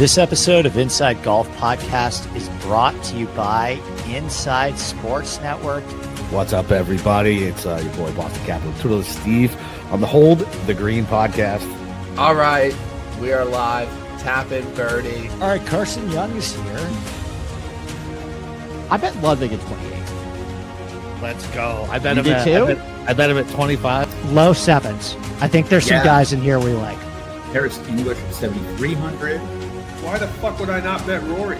This episode of Inside Golf Podcast is brought to you by Inside Sports Network. What's up, everybody? It's your boy, Boston Capital Toodle, Steve, on the Hold the Green podcast. All right, we are live. Tap in, birdie. All right, Carson Young is here. I bet Ludwig at 28. Let's go. I bet him at, I bet him at 25. Low sevens. I think there's some guys in here we like. Harris English at 7,300. Why the fuck would I not bet Rory?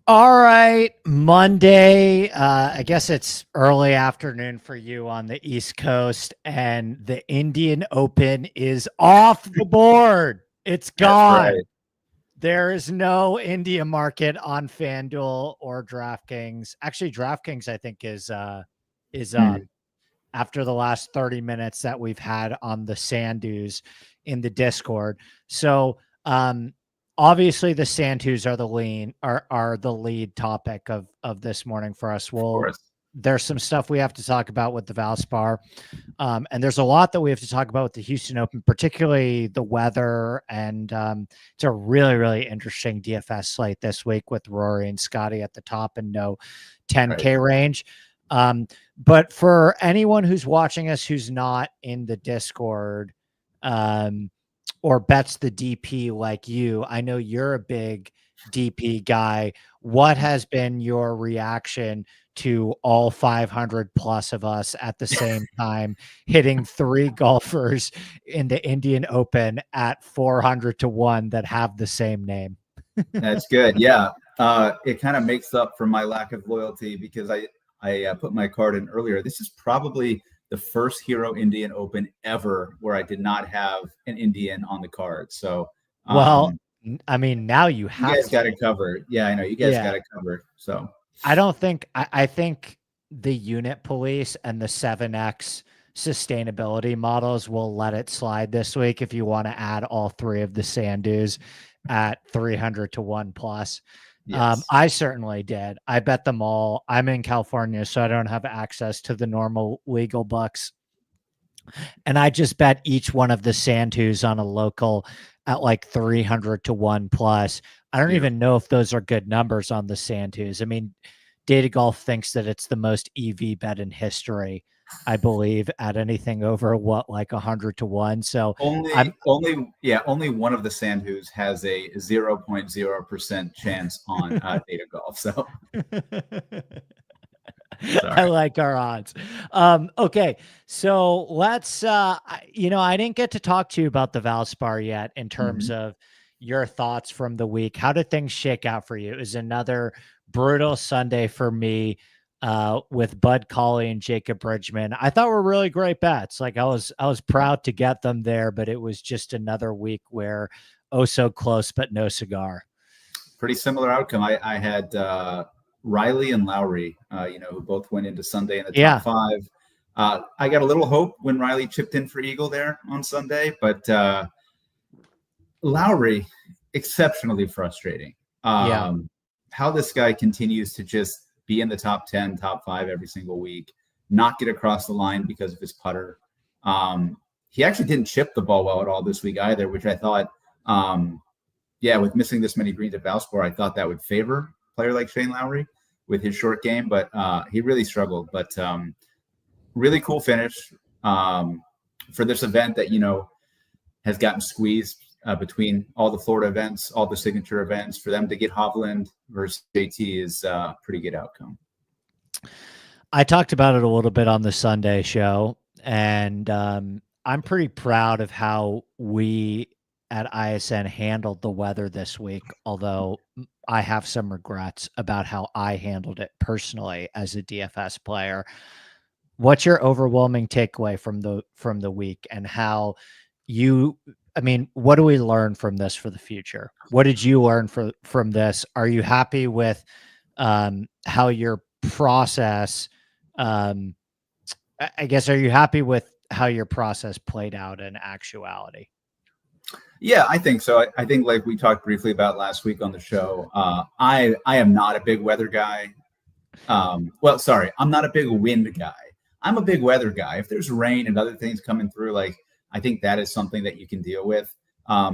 All right, Monday. I guess it's early afternoon for you on the East Coast, and the Indian Open is off the board. It's gone. Right. There is no India market on FanDuel or DraftKings. Actually, DraftKings, I think, is up after the last 30 minutes that we've had on the Sand Dunes in the Discord. So obviously the Sand Dunes are the lead topic of this morning for us. There's some stuff we have to talk about with the Valspar. And there's a lot that we have to talk about with the Houston Open, particularly the weather. And it's a really, really interesting DFS slate this week with Rory and Scotty at the top and no 10K range. But for anyone who's watching us who's not in the Discord or bets the DP like you, I know you're a big DP guy. What has been your reaction to all 500 plus of us at the same time hitting three golfers in the Indian Open at 400 to 1 that have the same name? That's good. Yeah. It kind of makes up for my lack of loyalty because I put my card in earlier. This is probably the first Hero Indian Open ever where I did not have an Indian on the card. So, well, I mean, now you guys got it covered. Yeah, I know you guys got it covered. So I think the unit police and the 7X sustainability models will let it slide this week if you want to add all three of the Sand Dunes at 300 to 1 plus. Yes. I certainly did. I bet them all. I'm in California, so I don't have access to the normal legal books. And I just bet each one of the Sand Dunes on a local at like 300 to 1 plus. I don't even know if those are good numbers on the Sand Dunes. I mean, Data Golf thinks that it's the most EV bet in history, I believe, at anything over like 100 to 1. So only one of the Sand Dunes has a 0.0% chance on Data Golf. So I like our odds. Okay, so let's I didn't get to talk to you about the Valspar yet in terms of your thoughts from the week. How did things shake out for you? It was another brutal Sunday for me with Bud Colley and Jacob Bridgman. I thought were really great bets. Like I was proud to get them there, but it was just another week where so close but no cigar. Pretty similar outcome. I had Riley and Lowry, who both went into Sunday in the top five. I got a little hope when Riley chipped in for Eagle there on Sunday, but Lowry, exceptionally frustrating. How this guy continues to just be in the top 10, top 5 every single week, not get across the line because of his putter. He actually didn't chip the ball well at all this week either, which I thought, with missing this many greens at Valspar, I thought that would favor a player like Shane Lowry with his short game, but he really struggled. But really cool finish for this event that, has gotten squeezed between all the Florida events, all the signature events. For them to get Hovland versus JT is a pretty good outcome. I talked about it a little bit on the Sunday show, and I'm pretty proud of how we at ISN handled the weather this week, although I have some regrets about how I handled it personally as a DFS player. What's your overwhelming takeaway from the week, and how what do we learn from this for the future? What did you learn from this? Are you happy with how your process, are you happy with how your process played out in actuality? Yeah, I think so. I think like we talked briefly about last week on the show. I am not a big weather guy. Well, sorry, I'm not a big wind guy. I'm a big weather guy. If there's rain and other things coming through, like I think that is something that you can deal with.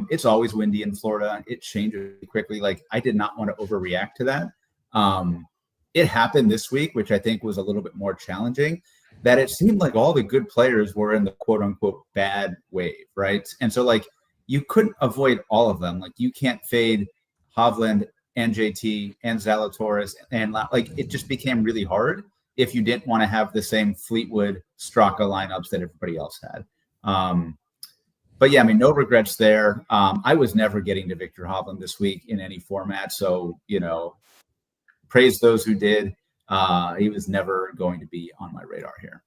It's always windy in Florida. It changes quickly. Like I did not want to overreact to that. It happened this week, which I think was a little bit more challenging, that it seemed like all the good players were in the quote unquote bad wave, right? And so like you couldn't avoid all of them. Like you can't fade Hovland and JT and Zalatoris, and like it just became really hard if you didn't want to have the same Fleetwood Straka lineups that everybody else had. But yeah, I mean, no regrets there. I was never getting to Victor Hovland this week in any format. So, praise those who did. He was never going to be on my radar here.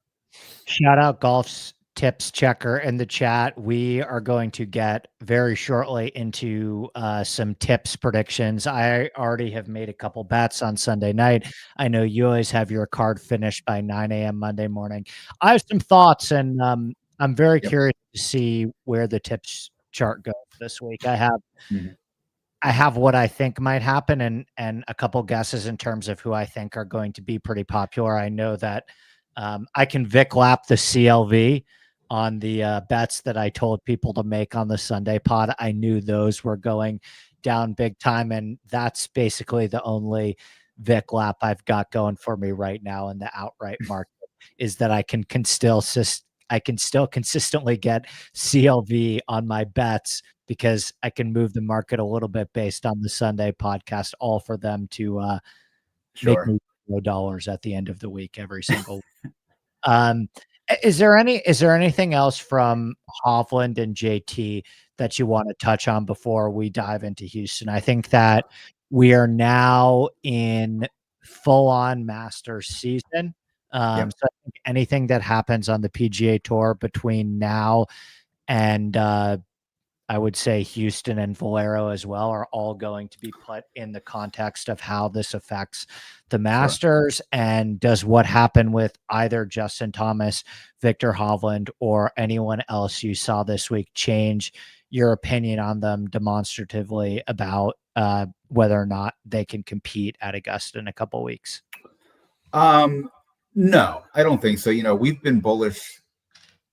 Shout out Golf's tips checker in the chat. We are going to get very shortly into some tips predictions. I already have made a couple bets on Sunday night. I know you always have your card finished by 9 a.m. Monday morning. I have some thoughts, and I'm very curious to see where the tips chart goes this week. I have what I think might happen and a couple guesses in terms of who I think are going to be pretty popular. I know that I can Vic lap the CLV on the bets that I told people to make on the Sunday pod. I knew those were going down big time, and that's basically the only Vic lap I've got going for me right now in the outright market is that I can still consistently get CLV on my bets because I can move the market a little bit based on the Sunday podcast, all for them to make me $0 at the end of the week every single week. Is there anything else from Hovland and JT that you want to touch on before we dive into Houston? I think that we are now in full-on Masters season. So I think anything that happens on the PGA Tour between now and I would say Houston and Valero as well are all going to be put in the context of how this affects the Masters. Sure. And does what happened with either Justin Thomas, Victor Hovland, or anyone else you saw this week change your opinion on them demonstratively about whether or not they can compete at Augusta in a couple weeks? No, I don't think so. We've been bullish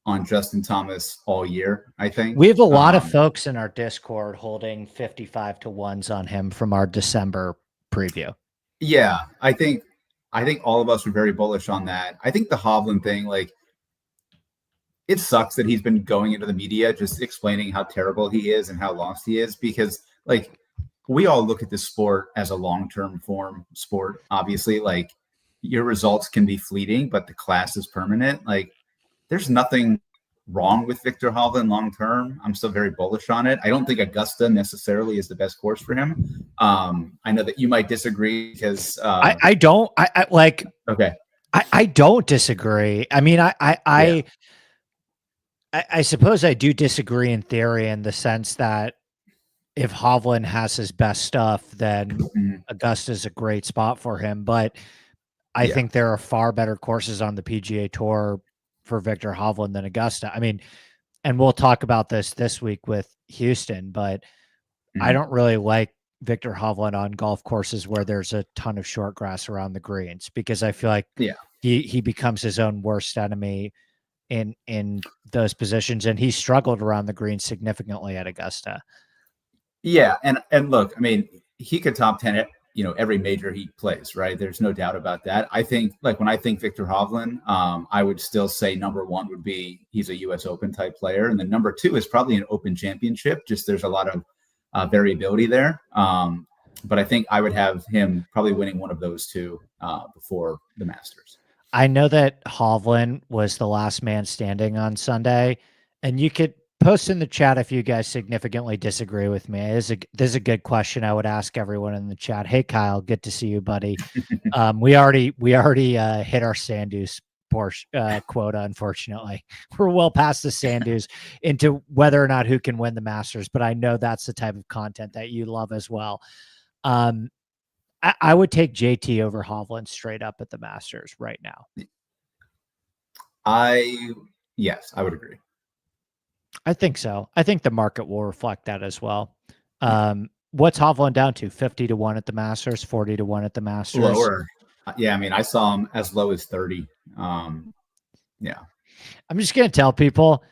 on Justin Thomas all year, I think. We have a lot of folks in our Discord holding 55 to 1s on him from our December preview. Yeah, I think all of us were very bullish on that. I think the Hovland thing, like, it sucks that he's been going into the media just explaining how terrible he is and how lost he is, because, like, we all look at this sport as a long-term form sport. Obviously, like, your results can be fleeting, but the class is permanent. Like, there's nothing wrong with Victor Hovland long term. I'm still very bullish on it. I don't think Augusta necessarily is the best course for him. I know that you might disagree because I don't. I like. Okay. I don't disagree. I mean, I suppose I do disagree in theory in the sense that if Hovland has his best stuff, then Augusta is a great spot for him. But I think there are far better courses on the PGA Tour for Victor Hovland than Augusta. I mean, and we'll talk about this week with Houston, but I don't really like Victor Hovland on golf courses where there's a ton of short grass around the greens, because I feel like he becomes his own worst enemy in those positions, and he struggled around the greens significantly at Augusta. Yeah, and look, I mean, he could top 10 every major he plays, right? There's no doubt about that. I think, like, when I think Victor Hovland, I would still say number one would be he's a U.S. Open type player. And then number two is probably an Open Championship. Just there's a lot of variability there. But I think I would have him probably winning one of those two before the Masters. I know that Hovland was the last man standing on Sunday, and you could post in the chat if you guys significantly disagree with me. This is a good question I would ask everyone in the chat. Hey, Kyle, good to see you, buddy. We already hit our sand dunes quota, unfortunately. We're well past the sand dunes into whether or not who can win the Masters, but I know that's the type of content that you love as well. I would take JT over Hovland straight up at the Masters right now. Yes, I would agree. I think so. I think the market will reflect that as well. What's Hovland down to? 50-1 at the Masters, 40-1 at the Masters. Lower. Yeah, I mean, I saw him as low as 30. Yeah. I'm just going to tell people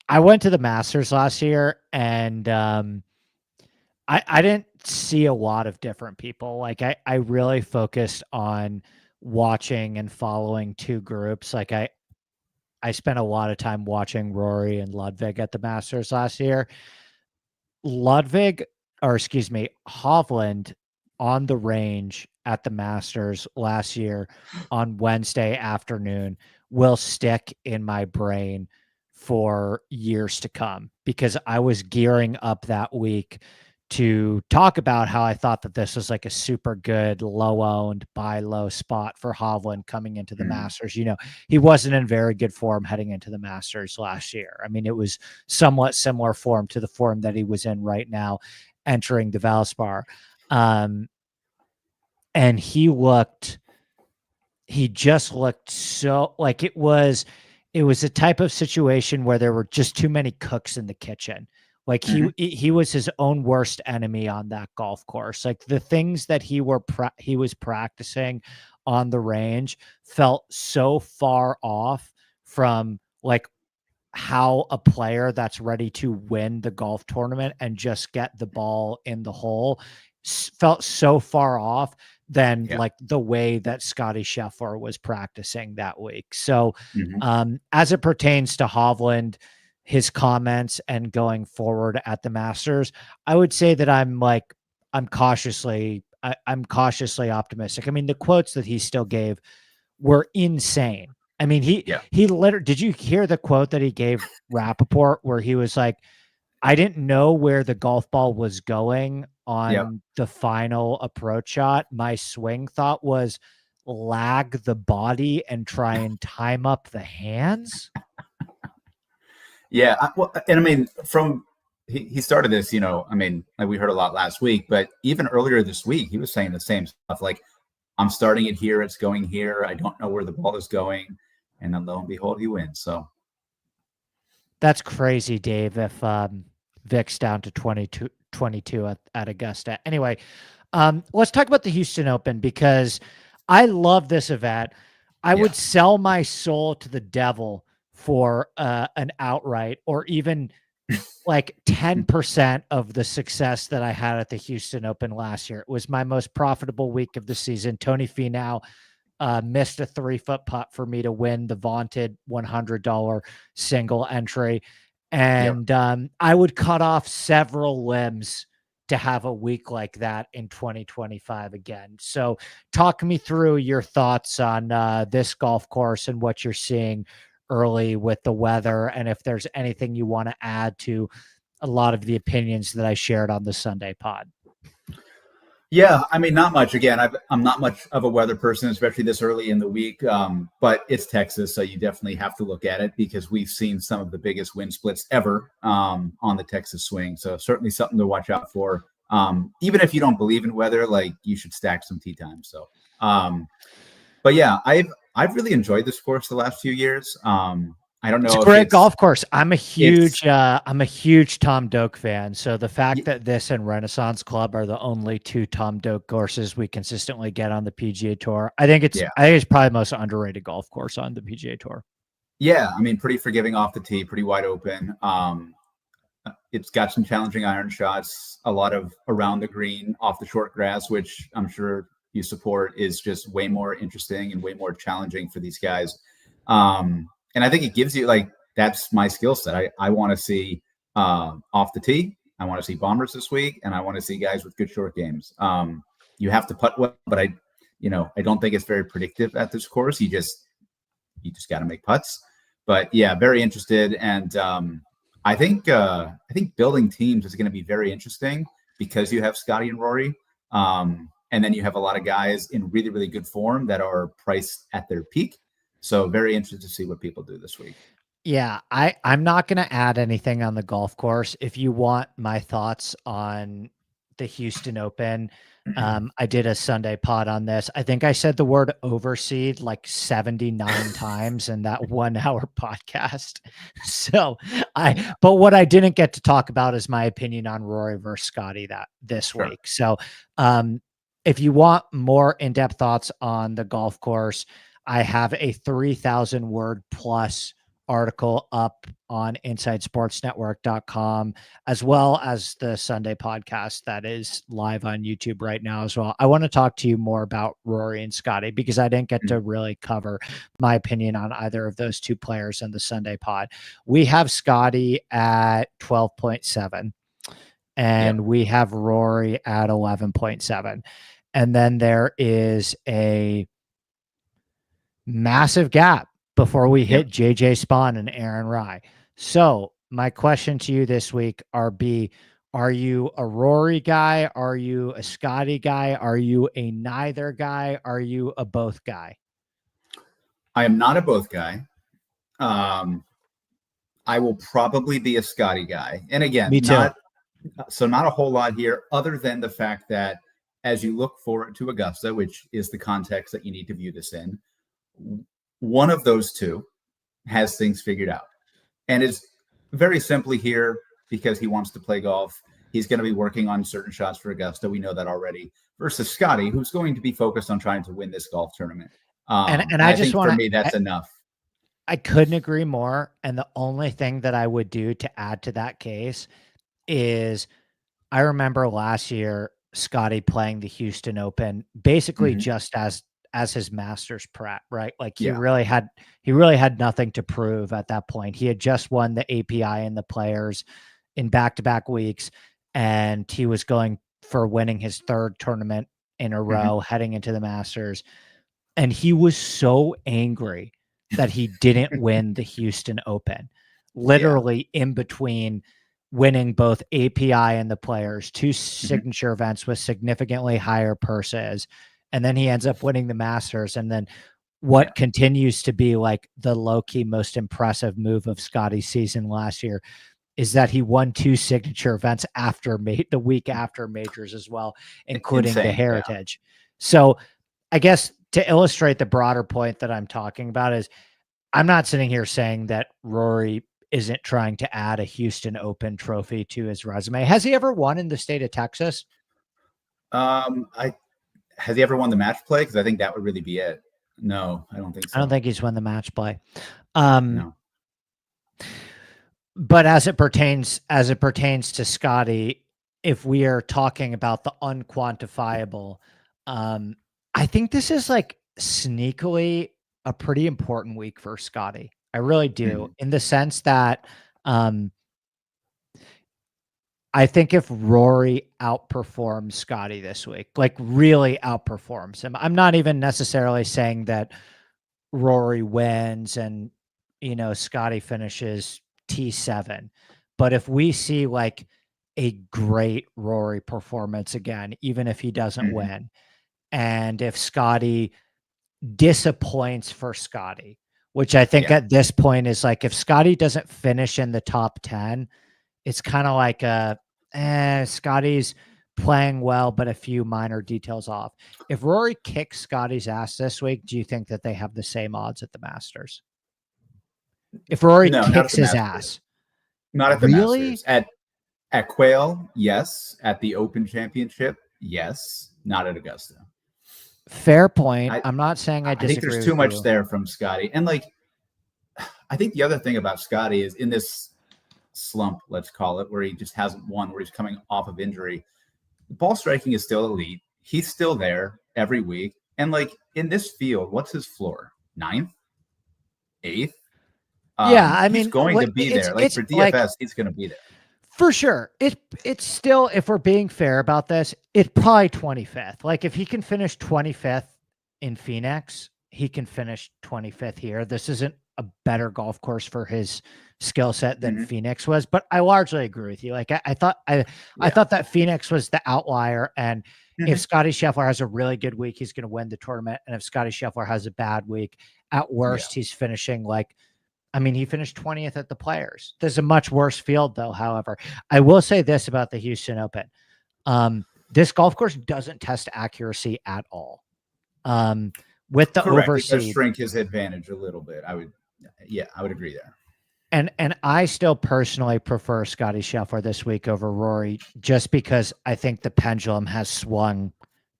I went to the Masters last year and I didn't see a lot of different people. Like I really focused on watching and following two groups. Like I spent a lot of time watching Rory and Ludwig at the Masters last year. Hovland on the range at the Masters last year on Wednesday afternoon will stick in my brain for years to come because I was gearing up that week to talk about how I thought that this was like a super good low owned buy low spot for Hovland coming into the Masters. You know, he wasn't in very good form heading into the Masters last year. I mean, it was somewhat similar form to the form that he was in right now entering the Valspar. And he just looked so like it was a type of situation where there were just too many cooks in the kitchen. Like he was his own worst enemy on that golf course. Like the things that he was practicing on the range felt so far off from like how a player that's ready to win the golf tournament and just get the ball in the hole felt so far off than like the way that Scotty Scheffler was practicing that week. So as it pertains to Hovland, his comments and going forward at the Masters, I would say that I'm cautiously optimistic. I mean, the quotes that he still gave were insane. I mean, he literally, did you hear the quote that he gave Rappaport where he was like, I didn't know where the golf ball was going on the final approach shot. My swing thought was lag the body and try and time up the hands. Yeah. And I mean, he started this, you know, I mean, like we heard a lot last week, but even earlier this week, he was saying the same stuff. Like, I'm starting it here. It's going here. I don't know where the ball is going. And then lo and behold, he wins. So that's crazy, Dave. If Vic's down to 22 at Augusta. Anyway, let's talk about the Houston Open because I love this event. I would sell my soul to the devil for an outright or even like 10% of the success that I had at the Houston Open last year. It was my most profitable week of the season. Tony Finau missed a 3-foot putt for me to win the vaunted $100 single entry. And I would cut off several limbs to have a week like that in 2025 again. So talk me through your thoughts on this golf course and what you're seeing early with the weather, and if there's anything you want to add to a lot of the opinions that I shared on the Sunday pod. Yeah, I mean, not much. Again, I'm not much of a weather person, especially this early in the week. But it's Texas, so you definitely have to look at it because we've seen some of the biggest wind splits ever on the Texas swing. So certainly something to watch out for. Even if you don't believe in weather, like you should stack some tee time. So, but yeah, I've really enjoyed this course the last few years. I don't know. It's a great golf course. I'm a huge Tom Doak fan. So the fact that this and Renaissance Club are the only two Tom Doak courses we consistently get on the PGA Tour, I think it's probably the most underrated golf course on the PGA Tour. Yeah, I mean, pretty forgiving off the tee, pretty wide open. It's got some challenging iron shots, a lot of around the green, off the short grass, which I'm sure you support, is just way more interesting and way more challenging for these guys. And I think it gives you like, that's my skill set. I want to see off the tee. I want to see bombers this week, and I want to see guys with good short games. You have to putt well, but I don't think it's very predictive at this course. You just got to make putts. But yeah, very interested. And I think building teams is going to be very interesting because you have Scotty and Rory. And then you have a lot of guys in really, really good form that are priced at their peak. So very interested to see what people do this week. Yeah, I'm not going to add anything on the golf course. If you want my thoughts on the Houston Open, I did a Sunday pod on this. I think I said the word overseed like 79 times in that 1 hour podcast. So but what I didn't get to talk about is my opinion on Rory versus Scotty this week. So, if you want more in-depth thoughts on the golf course, I have a 3,000 word plus article up on InsideSportsNetwork.com, as well as the Sunday podcast that is live on YouTube right now as well. I want to talk to you more about Rory and Scotty because I didn't get to really cover my opinion on either of those two players in the Sunday pod. We have Scotty at 12.7 and we have Rory at 11.7. And then there is a massive gap before we hit JJ Spawn and Aaron Rye. So my question to you this week are you a Rory guy? Are you a Scotty guy? Are you a neither guy? Are you a both guy? I am not a both guy. I will probably be a Scotty guy. And again, me too. Not a whole lot here other than the fact that as you look forward to Augusta, which is the context that you need to view this in, one of those two has things figured out. And it's very simply here because he wants to play golf. He's going to be working on certain shots for Augusta. We know that already. Versus Scotty, who's going to be focused on trying to win this golf tournament. And I just want for me, that's enough. I couldn't agree more. And the only thing that I would do to add to that case is I remember last year, Scotty playing the Houston Open, basically just as his Masters prep, right? Like he really had nothing to prove at that point. He had just won the API and the Players in back-to-back weeks, and he was going for winning his third tournament in a row heading into the Masters. And he was so angry that he didn't win the Houston Open, literally in between winning both API and the Players, two signature events with significantly higher purses. And then he ends up winning the Masters. And then what continues to be like the low-key most impressive move of Scotty's season last year is that he won two signature events after the week after majors as well, including the Heritage. So I guess to illustrate the broader point that I'm talking about is I'm not sitting here saying that Rory isn't trying to add a Houston Open trophy to his resume. Has he ever won in the state of Texas? Has he ever won the match play? Because I think that would really be it. No, I don't think so. I don't think he's won the match play. No. But as it pertains to Scotty, if we are talking about the unquantifiable, I think this is like sneakily a pretty important week for Scotty. I really do, in the sense that I think if Rory outperforms Scotty this week, like really outperforms him, I'm not even necessarily saying that Rory wins and, Scotty finishes T7. But if we see like a great Rory performance again, even if he doesn't win, and if Scotty disappoints for Scotty, which I think at this point is like, if Scotty doesn't finish in the top 10, it's kind of like Scotty's playing well, but a few minor details off. If Rory kicks Scotty's ass this week, do you think that they have the same odds at the Masters? If Rory kicks his ass. Not at the Masters. At Quail, yes. At the Open Championship, yes. Not at Augusta. Fair point. I'm not saying I disagree. I think there's too much there from Scotty. And like, I think the other thing about Scotty is in this slump, let's call it, where he just hasn't won, where he's coming off of injury, the ball striking is still elite. He's still there every week. And like in this field, what's his floor? 9th? 8th? I mean, he's going to be there. Like for DFS, he's going to be there. For sure. It's still, if we're being fair about this, it's probably 25th. Like if he can finish 25th in Phoenix, he can finish 25th here. This isn't a better golf course for his skill set than Phoenix was, but I largely agree with you. Like I thought that Phoenix was the outlier, and if Scotty Scheffler has a really good week, he's going to win the tournament. And if Scotty Scheffler has a bad week, at worst, he's finishing he finished 20th at the Players. There's a much worse field though. However, I will say this about the Houston Open. this golf course doesn't test accuracy at all. With the Correct. It does overseed, shrink his advantage a little bit. I would agree there. And I still personally prefer Scotty Scheffler this week over Rory, just because I think the pendulum has swung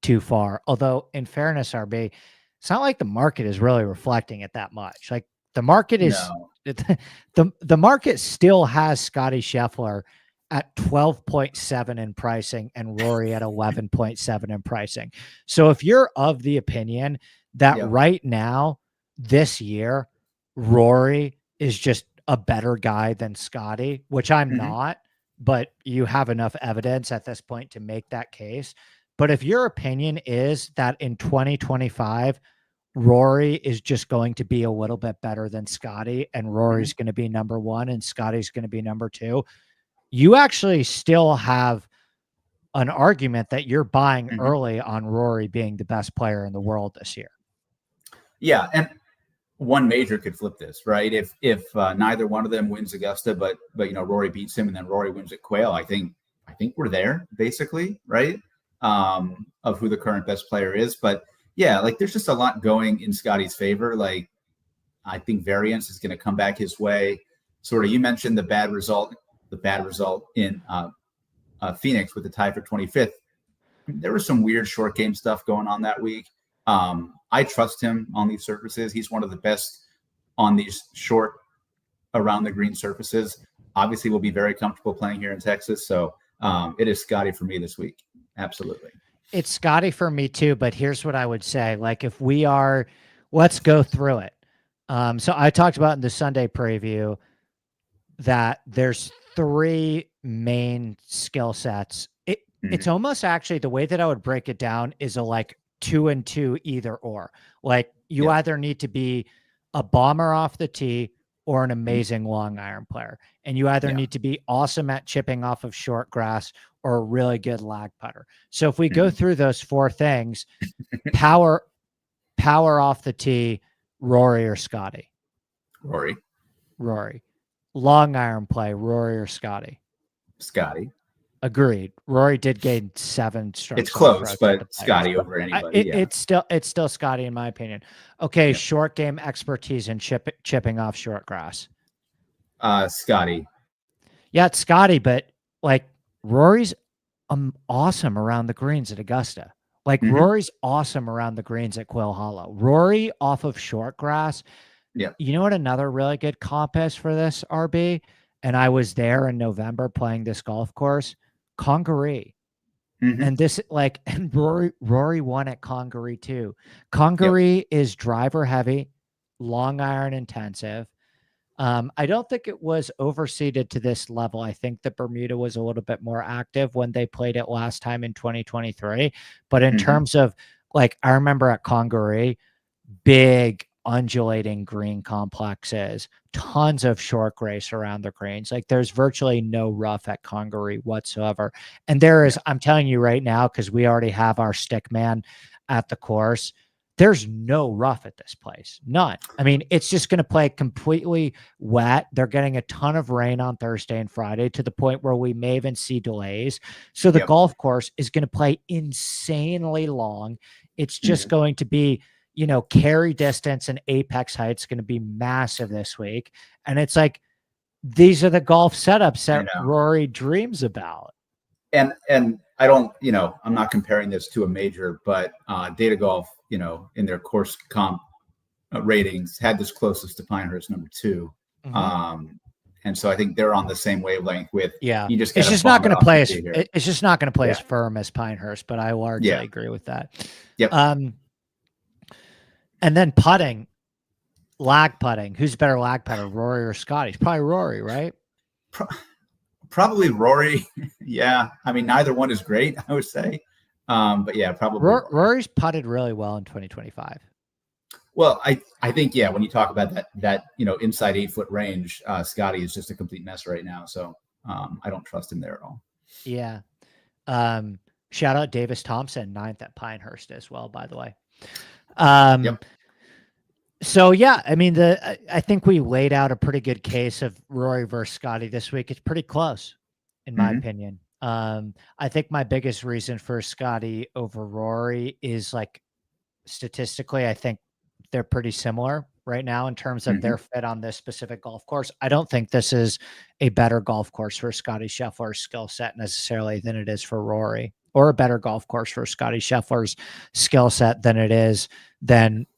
too far. Although, in fairness, RB, it's not like the market is really reflecting it that much. Like the market is the market still has Scotty Scheffler at 12.7 in pricing and Rory at 11.7 in pricing. So if you're of the opinion that right now, this year, Rory is just a better guy than Scotty, which I'm not, but you have enough evidence at this point to make that case. But if your opinion is that in 2025, Rory is just going to be a little bit better than Scotty, and Rory's going to be number one and Scotty's going to be number two, you actually still have an argument that you're buying early on Rory being the best player in the world this year. Yeah. And one major could flip this, right? If neither one of them wins Augusta, but Rory beats him and then Rory wins at Quail, I think we're there basically, right? Of who the current best player is. But yeah, like there's just a lot going in Scotty's favor. Like I think variance is going to come back his way. Sort of, you mentioned the bad result in Phoenix with the tie for 25th. There was some weird short game stuff going on that week. I trust him on these surfaces. He's one of the best on these short around the green surfaces. Obviously, we'll be very comfortable playing here in Texas. So it is Scotty for me this week. Absolutely. It's Scotty for me too, but here's what I would say. Like if we are, let's go through it. So I talked about in the Sunday preview that there's three main skill sets. It's almost actually the way that I would break it down is a like 2 and 2 either or. Like you either need to be a bomber off the tee or an amazing long iron player. And you either need to be awesome at chipping off of short grass or a really good lag putter. So if we go through those four things, power off the tee, Rory or Scotty? Rory. Long iron play, Rory or Scotty? Scotty. Agreed. Rory did gain 7 strokes. It's close, but Scotty over anybody. It's still Scotty in my opinion. Okay, short game expertise and chipping off short grass. Scotty. Yeah, it's Scotty, but like Rory's awesome around the greens at Augusta. Like Rory's awesome around the greens at Quail Hollow. Rory off of short grass. Yeah. You know what another really good comp is for this, RB? And I was there in November playing this golf course. Congaree. And this and Rory won at Congaree too. Congaree is driver heavy, long iron intensive. I don't think it was overseeded to this level. I think that Bermuda was a little bit more active when they played it last time in 2023. But in terms of like, I remember at Congaree, big undulating green complexes, tons of short grace around the greens. Like there's virtually no rough at Congaree whatsoever. And there is, I'm telling you right now, because we already have our stick man at the course, there's no rough at this place. None. I mean, it's just going to play completely wet. They're getting a ton of rain on Thursday and Friday to the point where we may even see delays. So the golf course is going to play insanely long. It's just going to be, carry distance and apex height's going to be massive this week. And it's like, these are the golf setups that Rory dreams about. And I don't, I'm not comparing this to a major, but Data Golf, in their course comp ratings had this closest to Pinehurst number 2. And so I think they're on the same wavelength with, it's just not going to play as firm as Pinehurst, but I largely agree with that. And then putting, lag putting. Who's better lag putter, Rory or Scotty? It's probably Rory, right? Probably Rory. Yeah. I mean, neither one is great, I would say. But yeah, probably Rory's putted really well in 2025. Well, I think, when you talk about that inside 8-foot range, Scotty is just a complete mess right now. So I don't trust him there at all. Yeah. Shout out Davis Thompson, 9th at Pinehurst as well, by the way. So yeah, I mean, I think we laid out a pretty good case of Rory versus Scotty this week. It's pretty close, in my opinion. I think my biggest reason for Scotty over Rory is like statistically, I think they're pretty similar right now in terms of their fit on this specific golf course. I don't think this is a better golf course for Scotty Scheffler's skill set necessarily than it is for Rory, or a better golf course for Scotty Scheffler's skill set than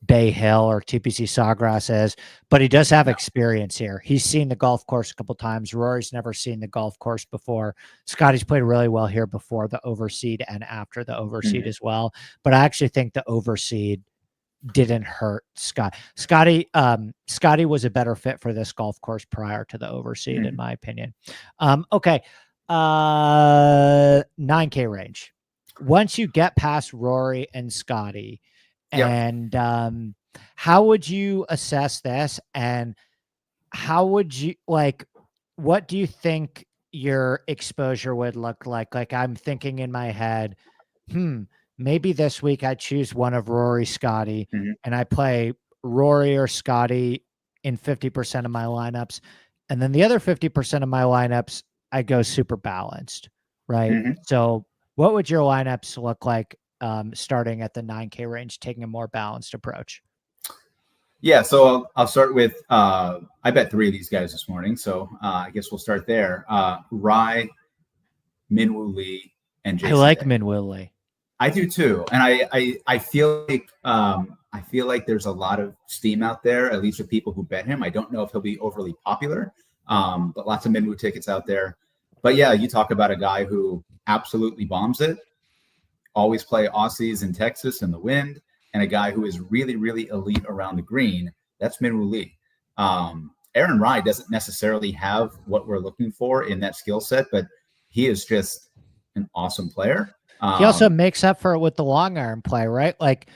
Bay Hill or TPC Sawgrass is. But he does have experience here. He's seen the golf course a couple times. Rory's never seen the golf course before. Scotty's played really well here before the overseed and after the overseed as well. But I actually think the overseed didn't hurt Scott. Scotty was a better fit for this golf course prior to the overseed, in my opinion. Okay. 9K range. Once you get past Rory and Scotty, and how would you assess this? And how would you what do you think your exposure would look like? Like, I'm thinking in my head, maybe this week I choose one of Rory, Scotty, and I play Rory or Scotty in 50% of my lineups. And then the other 50% of my lineups, I go super balanced, right? So what would your lineups look like starting at the 9K range, taking a more balanced approach? Yeah, so I'll start with, I bet 3 of these guys this morning. So I guess we'll start there. Rye, Minwoo Lee, and Jason I like Day. Minwoo Lee. I do too. And I feel like there's a lot of steam out there, at least with people who bet him. I don't know if he'll be overly popular, but lots of Minwoo tickets out there. But yeah, you talk about a guy who absolutely bombs it, always play Aussies in Texas in the wind, and a guy who is really, really elite around the green. That's Minwoo Lee. Aaron Rai doesn't necessarily have what we're looking for in that skill set, but he is just an awesome player. He also makes up for it with the long iron play, right? Like,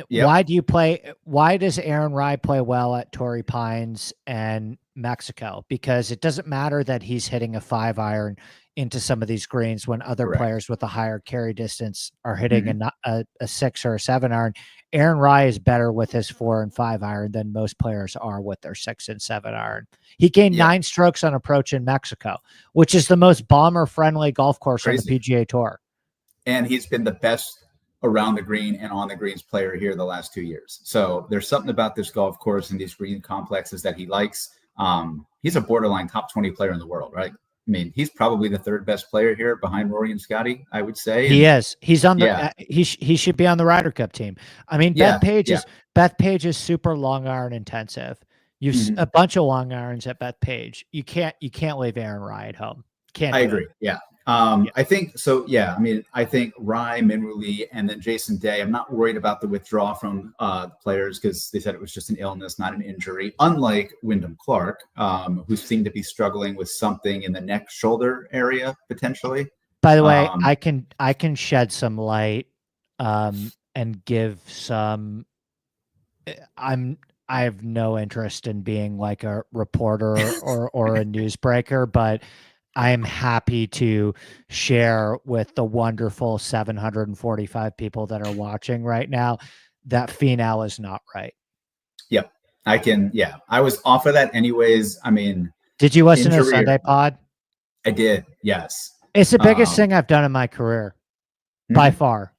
why does Aaron Rai play well at Torrey Pines and Mexico? Because it doesn't matter that he's hitting a 5 iron into some of these greens when other players with a higher carry distance are hitting a 6 or a 7 iron. Aaron Rai is better with his 4 and 5 iron than most players are with their 6 and 7 iron. He gained 9 strokes on approach in Mexico, which is the most bomber friendly golf course on the PGA Tour. And he's been the best around the green and on the greens player here the last 2 years. So there's something about this golf course and these green complexes that he likes. He's a borderline top 20 player in the world, right? I mean, he's probably the 3rd best player here behind Rory and Scotty, I would say. He is. He's on the. He should be on the Ryder Cup team. I mean, Beth Page is super long iron intensive. You've a bunch of long irons at Beth Page. You can't leave Aaron Rai at home. I agree. Yeah. I think so. Yeah. I mean, I think Rai, Minwoo Lee, and then Jason Day. I'm not worried about the withdrawal from players because they said it was just an illness, not an injury. Unlike Wyndham Clark, who seemed to be struggling with something in the neck shoulder area potentially. By the way, I can shed some light and give some. I have no interest in being like a reporter or a newsbreaker, but I am happy to share with the wonderful 745 people that are watching right now that Finau is not right. Yep. I was off of that anyways. I mean, did you listen to the Sunday pod? I did. Yes. It's the biggest thing I've done in my career by far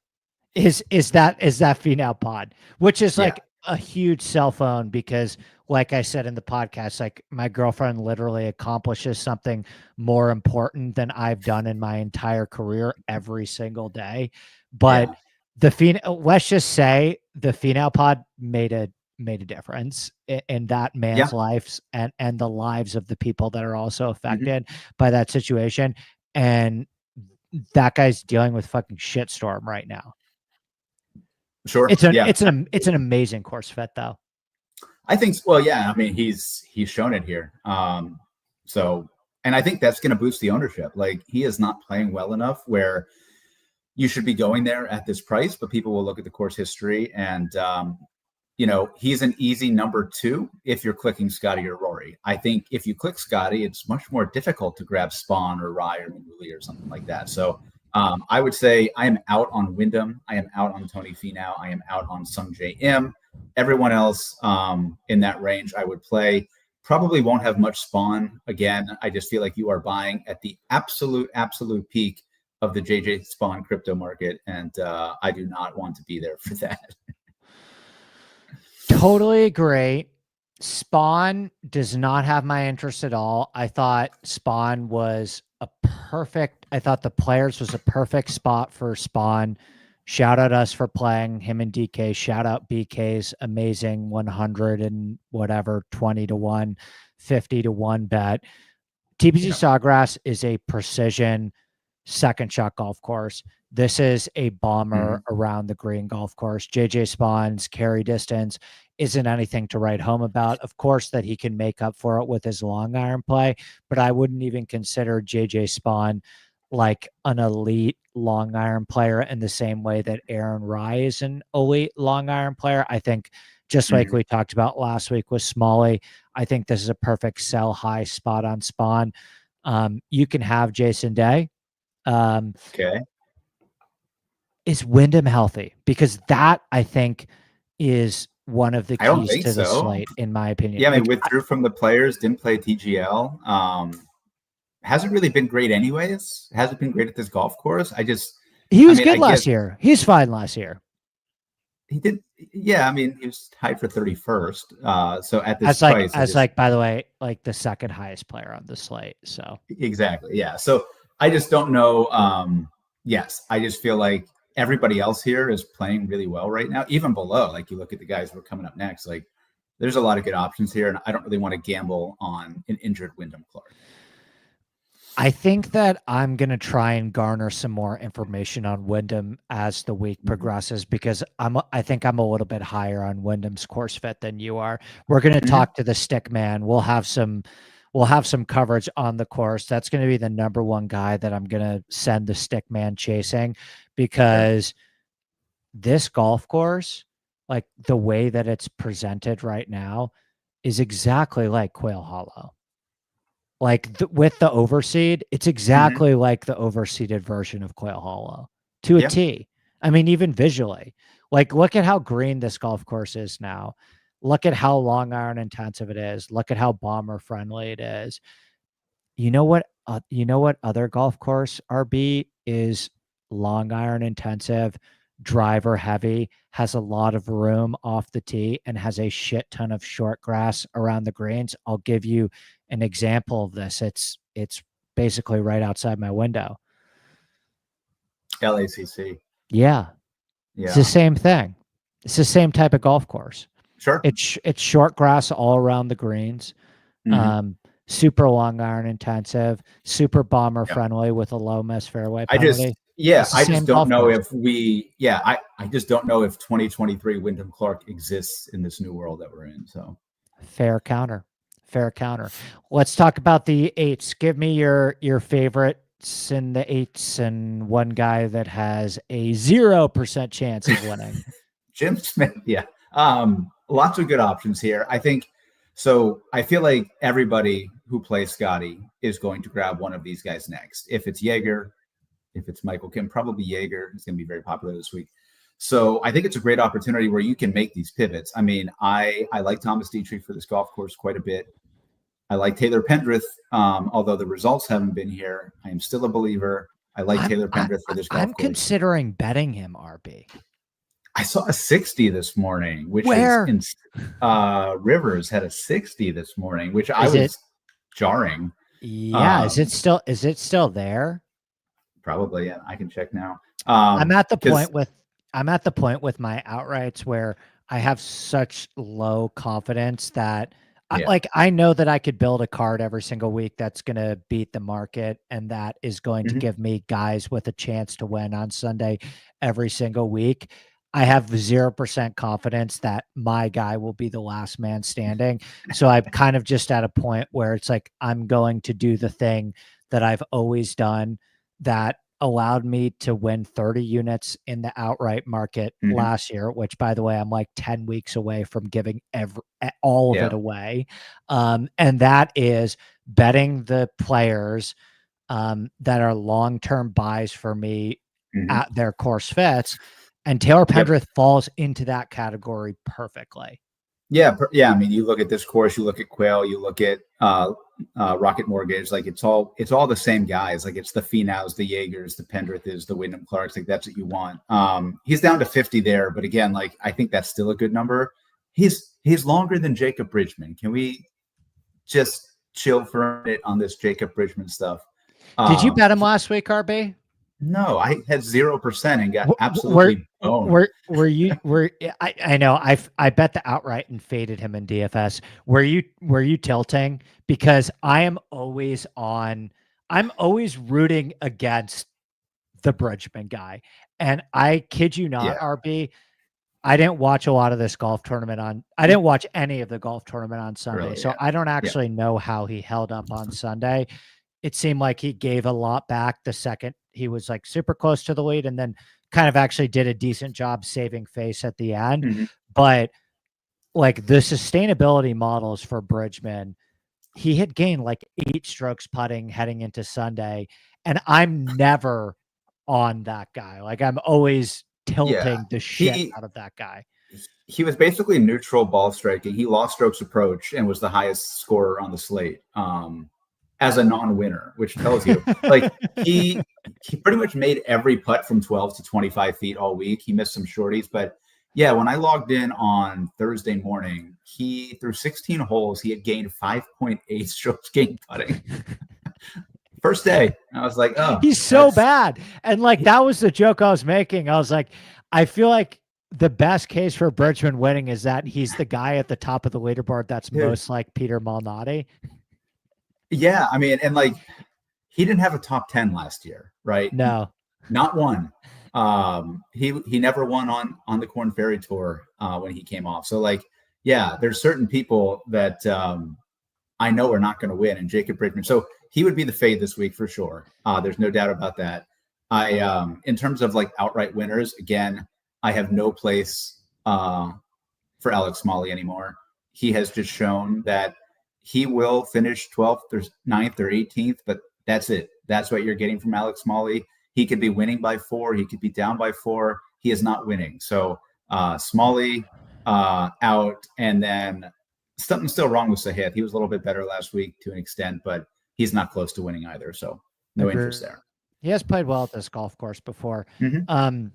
is that Finau pod, which is like a huge cell phone because, like I said in the podcast, like my girlfriend literally accomplishes something more important than I've done in my entire career every single day. But let's just say the Finau pod made a difference in that man's lives and the lives of the people that are also affected by that situation. And that guy's dealing with fucking shitstorm right now. Sure. It's an amazing course fit though. I think, well, yeah, I mean, he's shown it here. So, and I think that's going to boost the ownership. Like, he is not playing well enough where you should be going there at this price, but people will look at the course history and, he's an easy number 2 if you're clicking Scotty or Rory. I think if you click Scotty, it's much more difficult to grab Spawn or Rai or Minwoo Lee or something like that. So I would say I am out on Wyndham. I am out on Tony Finau. I am out on Sung J M. Everyone else in that range I would play. Probably won't have much Spawn. Again, I just feel like you are buying at the absolute peak of the JJ Spawn crypto market, and I do not want to be there for that. Totally agree. Spawn does not have my interest at all. I thought Spawn was I thought the players was a perfect spot for Spawn. Shout out us for playing him and DK. Shout out BK's amazing 100 and whatever, 20 to 1, 50 to 1 bet. TPC Sawgrass is a precision second shot golf course. This is a bomber around the green golf course. JJ Spawn's carry distance isn't anything to write home about. Of course, that he can make up for it with his long iron play, but I wouldn't even consider JJ Spawn like an elite long iron player in the same way that Aaron Rye is an elite long iron player. I think just like we talked about last week with Smalley, I think this is a perfect sell high spot on Spawn. You can have Jason Day. Okay. Is Wyndham healthy? Because that, I think, is one of the keys to the slate, in my opinion. Yeah, I mean, withdrew from the players, didn't play TGL. Hasn't really been great anyways. Hasn't been great at this golf course. He was good last year. He's fine last year. He did. Yeah, I mean, he was tied for 31st. So at this price, by the way, like the second highest player on the slate. So exactly. Yeah. So I just don't know. Yes, I just feel like everybody else here is playing really well right now, even below. Like you look at the guys who are coming up next, like there's a lot of good options here. And I don't really want to gamble on an injured Wyndham Clark. I think that I'm going to try and garner some more information on Wyndham as the week progresses, because I think I'm a little bit higher on Wyndham's course fit than you are. We're going to talk to the stick man. We'll have some coverage on the course. That's going to be the number one guy that I'm going to send the stick man chasing, because this golf course, like the way that it's presented right now, is exactly like Quail Hollow. Like with the overseed, it's exactly like the overseeded version of Quail Hollow to a T. I mean, even visually, like look at how green this golf course is now. Look at how long iron intensive it is. Look at how bomber friendly it is. You know what other golf course RB is long iron intensive, driver heavy, has a lot of room off the tee, and has a shit ton of short grass around the greens. I'll give you an example of this. It's basically right outside my window. LACC. Yeah. It's the same thing. It's the same type of golf course. Sure. It's short grass all around the greens. Super long iron intensive, super bomber friendly with a low miss fairway penalty. I just don't know if I just don't know if 2023 Wyndham Clark exists in this new world that we're in. So fair counter. Let's talk about the eights. Give me your favorites in the eights and one guy that has a 0% chance of winning. Jim Smith. Yeah. Lots of good options here. I think so. I feel like everybody who plays Scotty is going to grab one of these guys next. If it's Jaeger, if it's Michael Kim, probably Jaeger is going to be very popular this week. So I think it's a great opportunity where you can make these pivots. I mean, I like Thomas Dietrich for this golf course quite a bit. I like Taylor Pendrith, although the results haven't been here. I am still a believer. I like Taylor Pendrith for this golf course. I'm considering betting him, RB. I saw a 60 this morning, which is Rivers had a 60 this morning, which I was jarring. Yeah, is it still there? Probably, yeah. I can check now. I'm at the point with my outrights where I have such low confidence that I know that I could build a card every single week that's going to beat the market, and that is going to give me guys with a chance to win on Sunday every single week. I have 0% confidence that my guy will be the last man standing. So I'm kind of just at a point where it's like, I'm going to do the thing that I've always done that allowed me to win 30 units in the outright market last year, which, by the way, I'm like 10 weeks away from giving all of it away. And that is betting the players that are long-term buys for me at their course fits. And Taylor Pendrith falls into that category perfectly. Yeah. I mean, you look at this course, you look at Quail, you look at Rocket Mortgage. Like it's all the same guys. Like it's the Finaus, the Jaegers, the Pendriths, the Wyndham Clarks. Like that's what you want. He's down to 50 there, but again, like I think that's still a good number. He's longer than Jacob Bridgman. Can we just chill for a minute on this Jacob Bridgman stuff? Did you bet him last week, RB? No, I had 0% and got absolutely boned. I know I bet the outright and faded him in DFS. Were you tilting? Because I'm always rooting against the Bridgman guy. And I kid you not, RB, I didn't watch a lot of this golf tournament I didn't watch any of the golf tournament on Sunday. Really, so I don't actually know how he held up on Sunday. It seemed like he gave a lot back the second he was like super close to the lead, and then kind of actually did a decent job saving face at the end. Mm-hmm. But like the sustainability models for Bridgman, he had gained like 8 strokes putting heading into Sunday. And I'm never on that guy. Like I'm always tilting the shit out of that guy. He was basically neutral ball striking. He lost strokes approach and was the highest scorer on the slate. As a non-winner, which tells you like he pretty much made every putt from 12 to 25 feet all week. He missed some shorties, but yeah, when I logged in on Thursday morning, through 16 holes, he had gained 5.8 strokes gained putting. First day. I was like, oh, he's so bad. And like, that was the joke I was making. I was like, I feel like the best case for Bridgman winning is that he's the guy at the top of the leaderboard that's most like Peter Malnati. Yeah, I mean, and like he didn't have a top 10 last year, right? No, not one. He never won on the Korn Ferry Tour when he came off. So like, yeah, there's certain people that I know are not going to win, and Jacob Bridgman. So he would be the fade this week for sure. There's no doubt about that. In terms of like outright winners, again, I have no place for Alex Smalley anymore. He has just shown that he will finish 12th or 9th or 18th, but that's it. That's what you're getting from Alex Smalley. He could be winning by 4. He could be down by 4. He is not winning. So Smalley out, and then something's still wrong with Sahith. He was a little bit better last week to an extent, but he's not close to winning either. So no interest there. He has played well at this golf course before. Mm-hmm.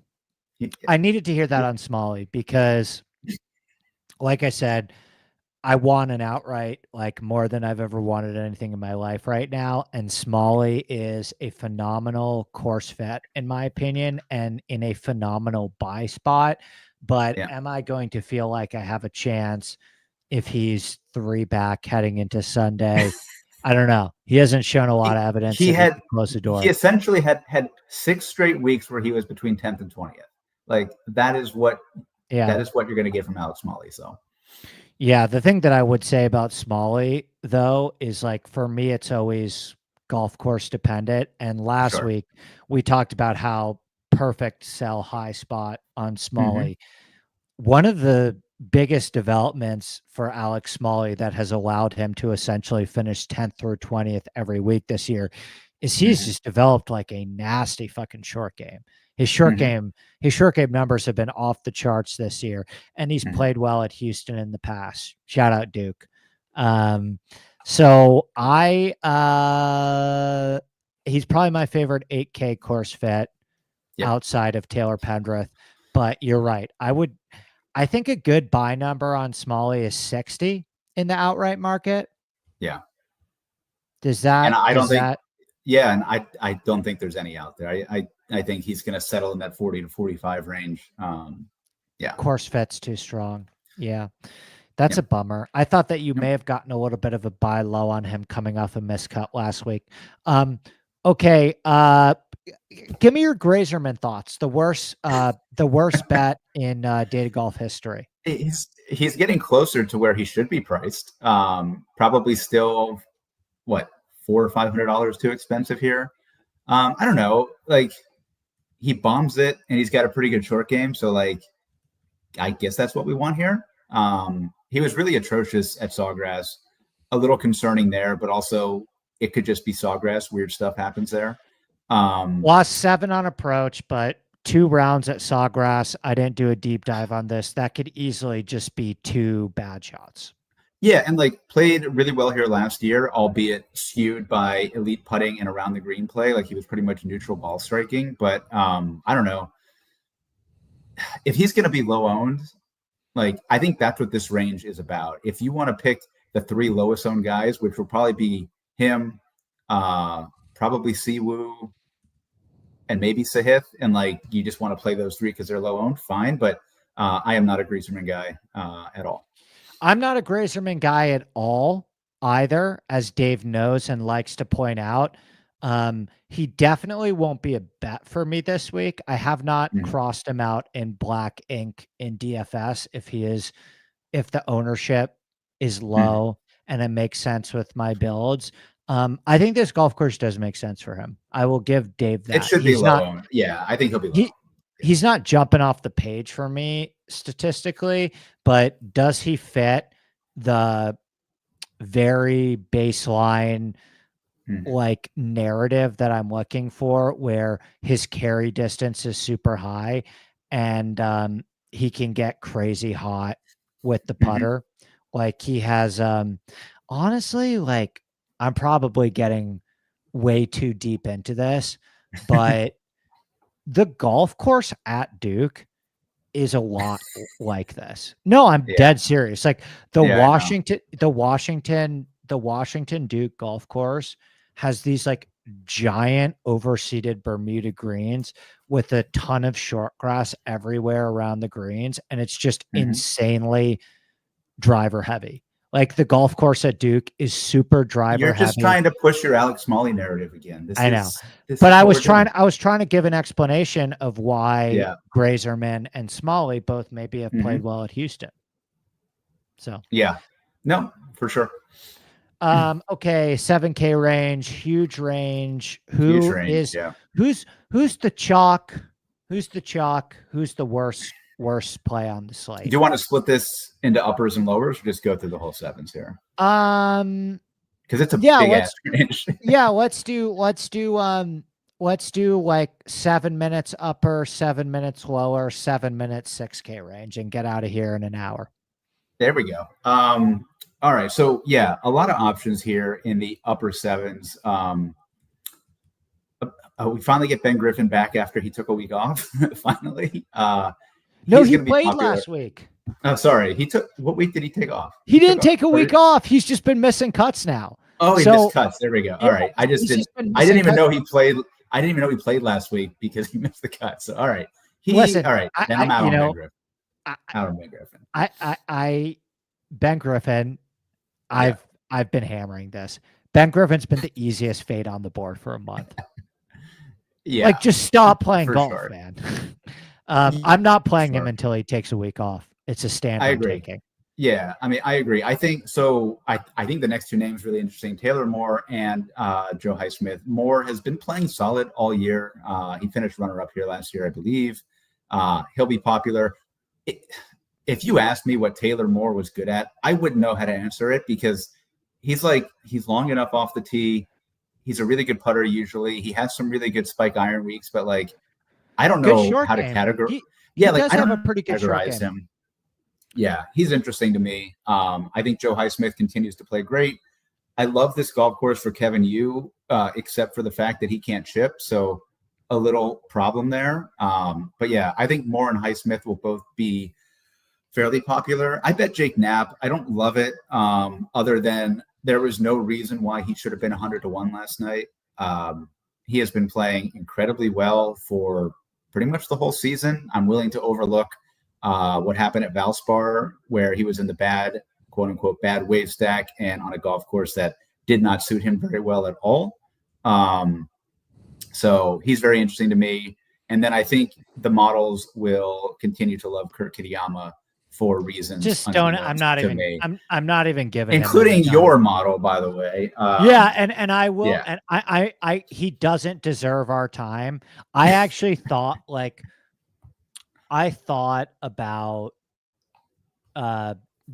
I needed to hear that on Smalley because, like I said, I want an outright like more than I've ever wanted anything in my life right now. And Smalley is a phenomenal course fit, in my opinion, and in a phenomenal buy spot. But am I going to feel like I have a chance if he's 3 back heading into Sunday? I don't know. He hasn't shown a lot of evidence. He had closed the door. He essentially had 6 straight weeks where he was between 10th and 20th. Like that is what you're going to get from Alex Smalley. So. Yeah, the thing that I would say about Smalley, though, is like for me, it's always golf course dependent. And last week, we talked about how perfect sell high spot on Smalley. Mm-hmm. One of the biggest developments for Alex Smalley that has allowed him to essentially finish 10th through 20th every week this year is he's just developed like a nasty fucking short game. His short game numbers have been off the charts this year, and he's played well at Houston in the past. Shout out Duke. So he's probably my favorite 8K course fit outside of Taylor Pendrith, but you're right. I think a good buy number on Smalley is 60 in the outright market. Yeah. Does that, and I don't think, and I don't think there's any out there. I think he's going to settle in that 40 to 45 range. Course fit's too strong. Yeah. That's a bummer. I thought that you may have gotten a little bit of a buy low on him coming off a miscut last week. Okay. Give me your Grazerman thoughts. The worst bet in data golf history. He's getting closer to where he should be priced. Probably still $400 or $500 too expensive here. I don't know. Like he bombs it and he's got a pretty good short game. So like, I guess that's what we want here. He was really atrocious at Sawgrass, a little concerning there, but also it could just be Sawgrass. Weird stuff happens there. Lost 7 on approach, but 2 rounds at Sawgrass. I didn't do a deep dive on this. That could easily just be 2 bad shots. Yeah, and like played really well here last year, albeit skewed by elite putting and around the green play. Like he was pretty much neutral ball striking. But I don't know. If he's going to be low owned, like I think that's what this range is about. If you want to pick the 3 lowest owned guys, which will probably be him, probably Siwoo, and maybe Sahith, and like you just want to play those 3 because they're low owned, fine. But I am not a Greaserman guy at all. I'm not a Greaserman guy at all either, as Dave knows and likes to point out. He definitely won't be a bet for me this week. I have not crossed him out in black ink in DFS if the ownership is low and it makes sense with my builds. I think this golf course does make sense for him. I will give Dave that. It should be low owned. Yeah, I think he'll be low. He's not jumping off the page for me statistically, but does he fit the very baseline like narrative that I'm looking for, where his carry distance is super high and he can get crazy hot with the putter? Like he has honestly, like I'm probably getting way too deep into this, but the golf course at Duke is a lot like this. No, I'm dead serious. Like the Washington Duke golf course has these like giant overseeded Bermuda greens with a ton of short grass everywhere around the greens. And it's just insanely driver heavy. Like the golf course at Duke is super driver heavy. You're just trying to push your Alex Smalley narrative again. I know. But I was trying to give an explanation of why Greaserman and Smalley both maybe have played well at Houston. So yeah. No, for sure. Okay, 7K range, huge range. Who's the chalk? Who's the worst play on the slate? Do you want to split this into uppers and lowers, or just go through the whole 7s here? Because it's a big ass range. Yeah, let's do like 7 minutes upper, 7 minutes lower, 7 minutes 6K range, and get out of here in an hour. There we go. All right, so yeah, a lot of options here in the upper 7s. We finally get Ben Griffin back after he took a week off. Finally. No, he played last week. Oh, sorry. What week did he take off? He didn't take a week off. He's just been missing cuts now. Oh, he missed cuts. There we go. All right. I didn't even know he played. I didn't even know he played last week because he missed the cuts. So, all right. Listen, all right. Then I'm out on Ben Griffin. Ben Griffin, I've been hammering this. Ben Griffin's been the easiest fade on the board for a month. Yeah. Like just stop playing golf, sure. man. I'm not playing him until he takes a week off. It's a stand. I agree. Taking. Yeah, I mean, I agree. I think so. I think the next 2 names really interesting: Taylor Moore and Joe Highsmith. Moore has been playing solid all year. He finished runner-up here last year, I believe. He'll be popular. If you asked me what Taylor Moore was good at, I wouldn't know how to answer it because he's long enough off the tee. He's a really good putter usually. He has some really good spike iron weeks, but like I don't know how to categorize. He does have a pretty good categorize him. Yeah, he's interesting to me. I think Joe Highsmith continues to play great. I love this golf course for Kevin Yu, except for the fact that he can't chip. So a little problem there. But yeah, I think Moore and Highsmith will both be fairly popular. I bet Jake Knapp. I don't love it, other than there was no reason why he should have been 100-1 last night. He has been playing incredibly well for pretty much the whole season. I'm willing to overlook what happened at Valspar, where he was in the bad, quote unquote, bad wave stack and on a golf course that did not suit him very well at all. So he's very interesting to me. And then I think the models will continue to love Kurt Kitayama for reasons. Just don't. I'm not even giving, including your model, by the way. And I will. Yeah. And he doesn't deserve our time. I actually thought about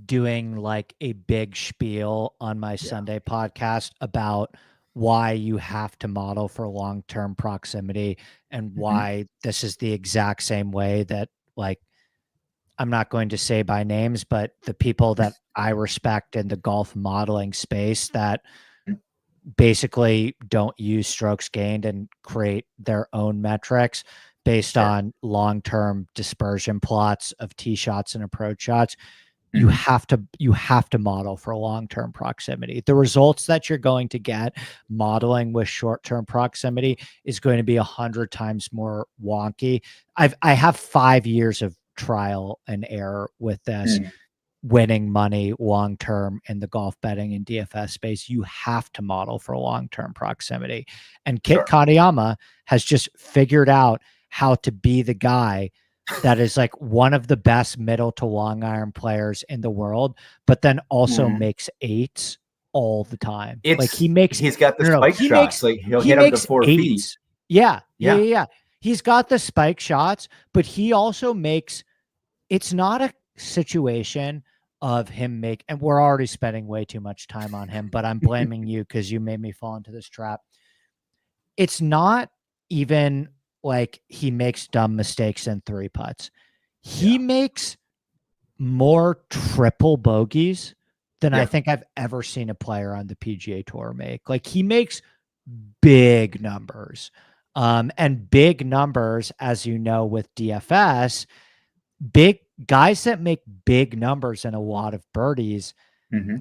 doing like a big spiel on my Sunday podcast about why you have to model for long-term proximity and why this is the exact same way that, like, I'm not going to say by names, but the people that I respect in the golf modeling space that basically don't use strokes gained and create their own metrics based on long-term dispersion plots of tee shots and approach shots. You have to model for long-term proximity. The results that you're going to get modeling with short-term proximity is going to be 100 times more wonky. I have 5 years of trial and error with this. Winning money long-term in the golf betting and DFS space, you have to model for long-term proximity. And Kit Katayama has just figured out how to be the guy that is like one of the best middle to long iron players in the world, but then also makes eights all the time. He's got the spike shots. Like he'll hit up to 4 feet. Yeah. He's got the spike shots, but he also makes, it's not a situation of him and we're already spending way too much time on him, but I'm blaming you because you made me fall into this trap. It's not even like he makes dumb mistakes in 3 putts. He makes more triple bogeys than I think I've ever seen a player on the PGA Tour make. Like, he makes big numbers. And big numbers, as you know, with DFS, big guys that make big numbers and a lot of birdies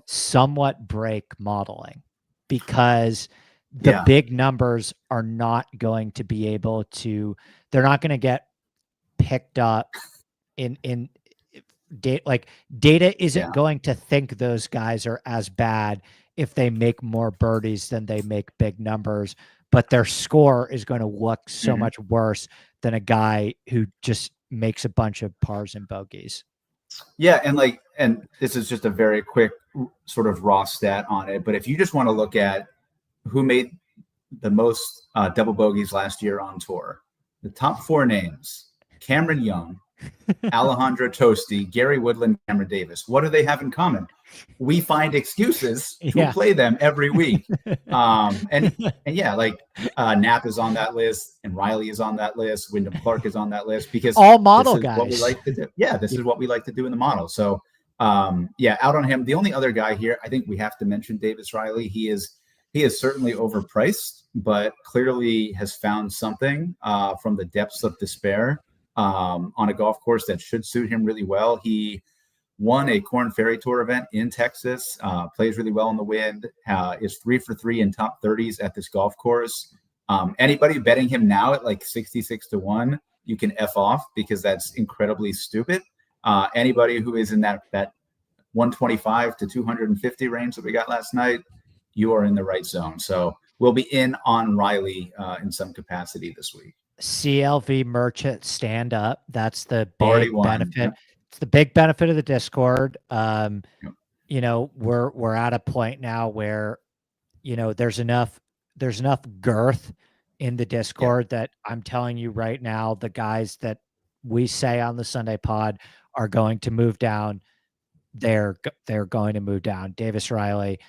somewhat break modeling, because the big numbers are not going to be able to, they're not going to get picked up in data. Like, data isn't going to think those guys are as bad if they make more birdies than they make big numbers, but their score is going to look so much worse than a guy who just makes a bunch of pars and bogeys. Yeah. And this is just a very quick sort of raw stat on it. But if you just want to look at who made the most double bogeys last year on tour, the top 4 names: Cameron Young, Alejandro Tosti, Gary Woodland, Cameron Davis. What do they have in common? We find excuses to play them every week. And Knapp is on that list, and Riley is on that list. Wyndham Clark is on that list, because all model guys. What we like to do. Yeah, this is what we like to do in the model. So out on him. The only other guy here, I think we have to mention Davis Riley. He is certainly overpriced, but clearly has found something from the depths of despair on a golf course that should suit him really well. He won a Korn Ferry Tour event in Texas, plays really well in the wind, is 3 for 3 in top 30s at this golf course. Anybody betting him now at like 66-1, you can F off, because that's incredibly stupid. Anybody who is in that 125 to 250 range that we got last night, you are in the right zone. So we'll be in on Riley in some capacity this week. CLV Merchant stand up. That's the big benefit. It's the big benefit of the Discord. You know, we're at a point now where, you know, there's enough girth in the Discord that I'm telling you right now, the guys that we say on the Sunday pod are going to move down. They're going to move down. Davis Riley.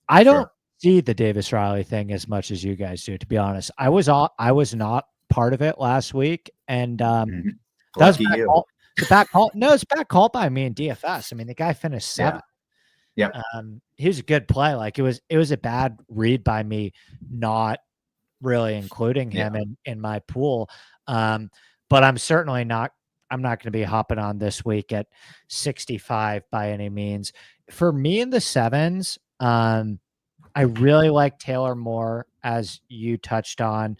I don't see the Davis Riley thing as much as you guys do, to be honest. I was not part of it last week, and that was back call. No, it's back call by me in DFS. I mean, the guy finished 7th. Yeah. He was a good play. Like, it was a bad read by me not really including him in my pool. But I'm certainly not. I'm not going to be hopping on this week at 65 by any means. For me in the 7s, I really like Taylor Moore, as you touched on.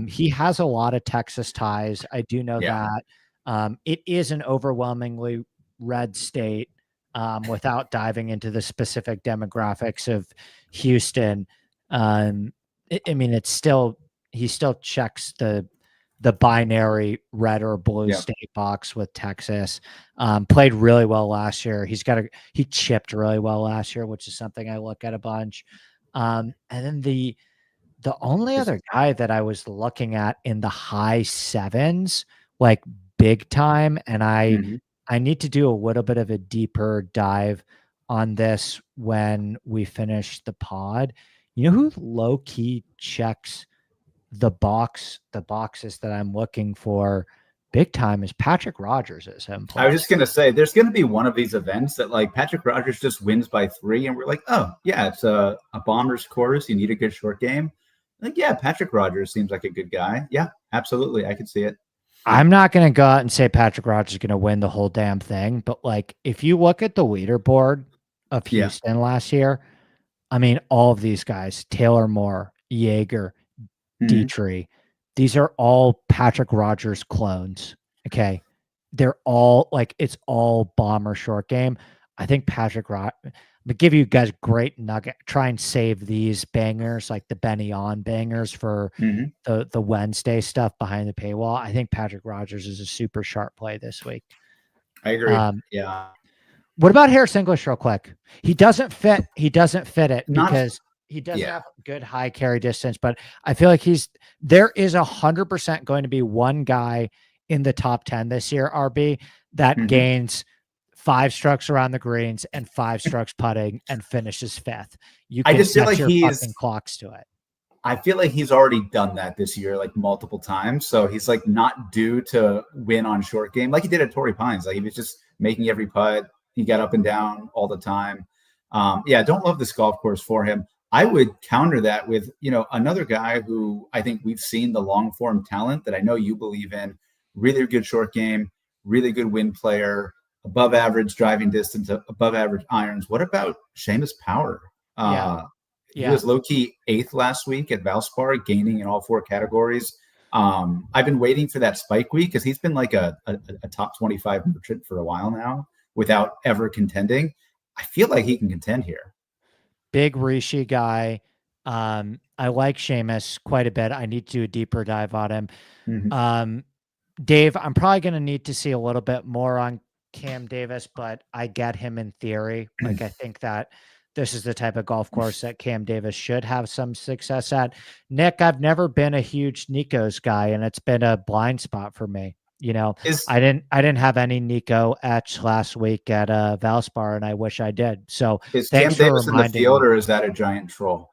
He has a lot of Texas ties. I do know that. It is an overwhelmingly red state, without diving into the specific demographics of Houston. I mean, he still checks the binary red or blue state box with Texas. Played really well last year. He chipped really well last year, which is something I look at a bunch. And then the only other guy that I was looking at in the high 7s, like big time, and I need to do a little bit of a deeper dive on this when we finish the pod. You know who low key checks the boxes that I'm looking for big time is Patrick Rogers as him. I was just going to say, there's going to be one of these events that like Patrick Rogers just wins by 3. And we're like, oh yeah, it's a bomber's course. You need a good short game. Like, yeah, Patrick Rogers seems like a good guy. Yeah, absolutely. I could see it. I'm not going to go out and say Patrick Rogers is going to win the whole damn thing. But like, if you look at the leaderboard of Houston last year, I mean, all of these guys, Taylor Moore, Jaeger, Dietrich, these are all Patrick Rogers clones. Okay. They're all like, it's all bomber short game. I think Patrick Rogers, but give you guys great nugget. Try and save these bangers, like the Benny on bangers for the Wednesday stuff behind the paywall. I think Patrick Rogers is a super sharp play this week. I agree. Yeah. What about Harris English real quick? He doesn't fit it because he doesn't have good high carry distance, but I feel like there is 100% going to be one guy in the top 10 this year, RB, that gains 5 strokes around the greens and 5 strokes putting and finishes 5th. I just feel like he's fucking clocks to it. I feel like he's already done that this year, like multiple times. So he's like not due to win on short game like he did at Torrey Pines. Like he was just making every putt. He got up and down all the time. Don't love this golf course for him. I would counter that with, another guy who I think we've seen the long form talent that I know you believe in. Really good short game, really good wind player, above average driving distance, above average irons. What about Seamus Power? He was low key 8th last week at Valspar, gaining in all 4 categories. I've been waiting for that spike week because he's been like a top 25 merchant for a while now without ever contending. I feel like he can contend here. Big Rishi guy. I like Seamus quite a bit. I need to do a deeper dive on him. Dave, I'm probably going to need to see a little bit more on Cam Davis, but I get him in theory. Like, I think that this is the type of golf course that Cam Davis should have some success at. Nick, I've never been a huge Nico's guy, and it's been a blind spot for me. I didn't have any Nico etch last week at Valspar, and I wish I did. So is Cam Davis in the field, or is that a giant troll?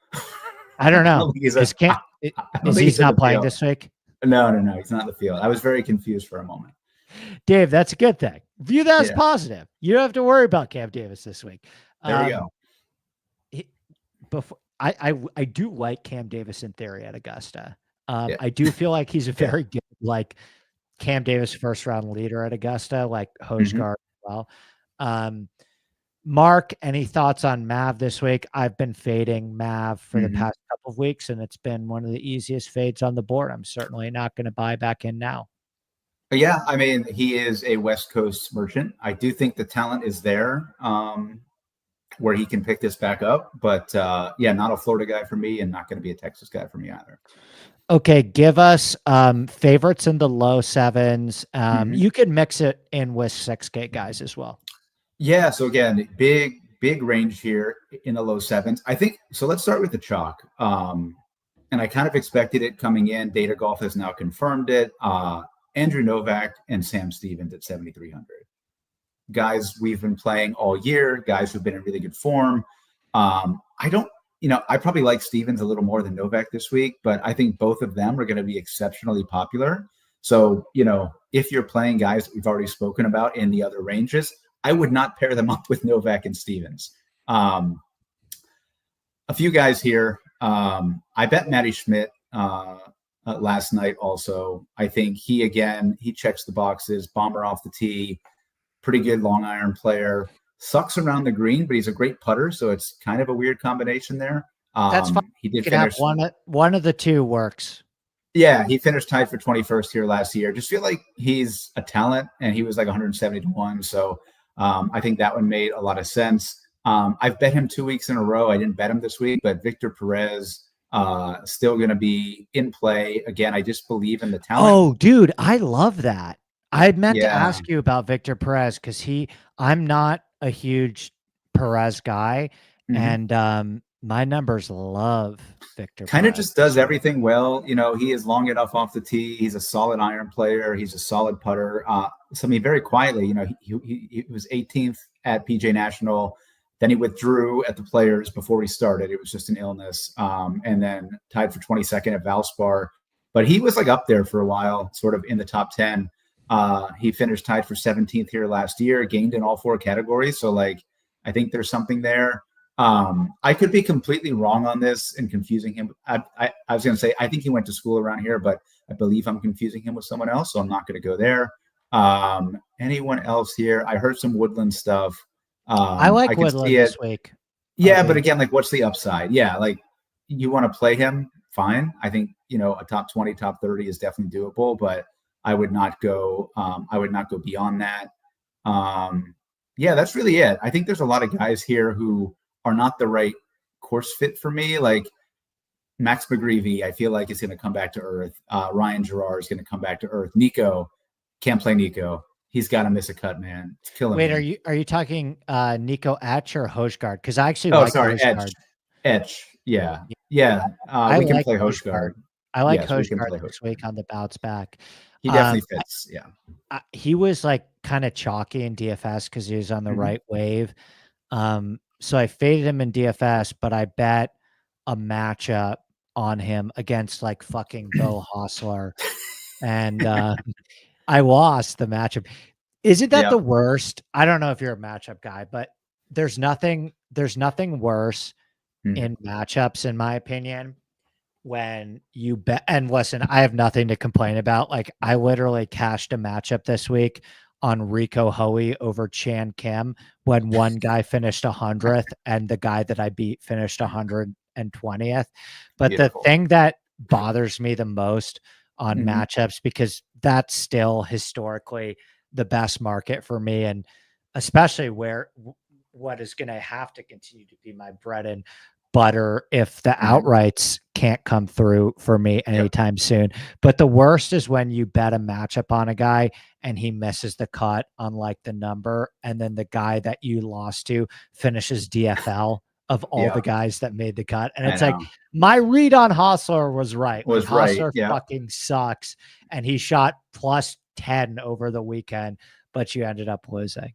I don't know. Is he not playing this week? No, he's not in the field. I was very confused for a moment. Dave, that's a good thing. View that as positive. You don't have to worry about Cam Davis this week. There we go. I do like Cam Davis in theory at Augusta. I do feel like he's a very good, like Cam Davis first round leader at Augusta, like Hojgaard as well. Mark, any thoughts on Mav this week? I've been fading Mav for the past couple of weeks, and it's been one of the easiest fades on the board. I'm certainly not going to buy back in now. Yeah, I mean, he is a West Coast merchant. I do think the talent is there where he can pick this back up. But, not a Florida guy for me and not going to be a Texas guy for me either. Okay, give us favorites in the low 7s. You could mix it in with 6K guys as well. Yeah, so again, big range here in the low 7s. I think, so let's start with the chalk. And I kind of expected it coming in. Data Golf has now confirmed it. Andrew Novak and Sam Stevens at 7,300. Guys we've been playing all year, guys who've been in really good form. I probably like Stevens a little more than Novak this week, but I think both of them are going to be exceptionally popular. So, if you're playing guys that we've already spoken about in the other ranges, I would not pair them up with Novak and Stevens. A few guys here. I bet Matty Schmidt last night also. I think he checks the boxes, bomber off the tee, pretty good long iron player, sucks around the green, but he's a great putter. So it's kind of a weird combination there. That's fine. He did finish one of the two works. Yeah, he finished tied for 21st here last year. Just feel like he's a talent, and he was like 170 to 1. So I think that one made a lot of sense. I've bet him 2 weeks in a row. I didn't bet him this week, but Victor Perez still going to be in play. Again, I just believe in the talent. Oh, dude, I love that. I meant to ask you about Victor Perez because I'm not a huge Perez guy, and my numbers love Victor. Kind of just does everything well. He is long enough off the tee. He's a solid iron player. He's a solid putter. Very quietly, he was 18th at PJ National, Then he withdrew at the Players before he started. It was just an illness. And then tied for 22nd at Valspar. But he was like up there for a while, sort of in the top 10. He finished tied for 17th here last year, gained in all 4 categories. So like, I think there's something there. I could be completely wrong on this and confusing him. I was going to say, I think he went to school around here, but I believe I'm confusing him with someone else. So I'm not going to go there. Anyone else here? I heard some Woodland stuff. I like Woodland this week. Yeah, but again, like, what's the upside? Yeah, like, you want to play him, fine. I think, a top 20, top 30 is definitely doable, but I would not go. I would not go beyond that. Yeah, that's really it. I think there's a lot of guys here who are not the right course fit for me. Like Max McGreevy, I feel like is going to come back to earth. Ryan Gerard is going to come back to earth. Nico can't play Nico. He's got to miss a cut, man. It's killing me. Wait, are you talking Nico Etch or Hojgaard? Because I actually like Hojgaard. Etch. Yeah. We can play Hojgaard. I like Hojgaard this week on the bounce back. He definitely fits. Yeah. He was like kind of chalky in DFS because he was on the right wave. So I faded him in DFS, but I bet a matchup on him against like fucking Bo Hostler. And I lost the matchup. Isn't that the worst? I don't know if you're a matchup guy, but there's nothing worse in matchups, in my opinion, when you bet. And listen, I have nothing to complain about. Like, I literally cashed a matchup this week on Rico Hoey over Chan Kim when one guy finished 100th and the guy that I beat finished 120th. But Beautiful. The thing that bothers me the most on matchups, because that's still historically the best market for me, and especially what is going to have to continue to be my bread and butter if the outrights can't come through for me anytime soon. But the worst is when you bet a matchup on a guy and he misses the cut on like the number, and then the guy that you lost to finishes DFL of all the guys that made the cut. And it's like, my read on Hostler was right. Hostler fucking sucks. And he shot plus 10 over the weekend, but you ended up losing.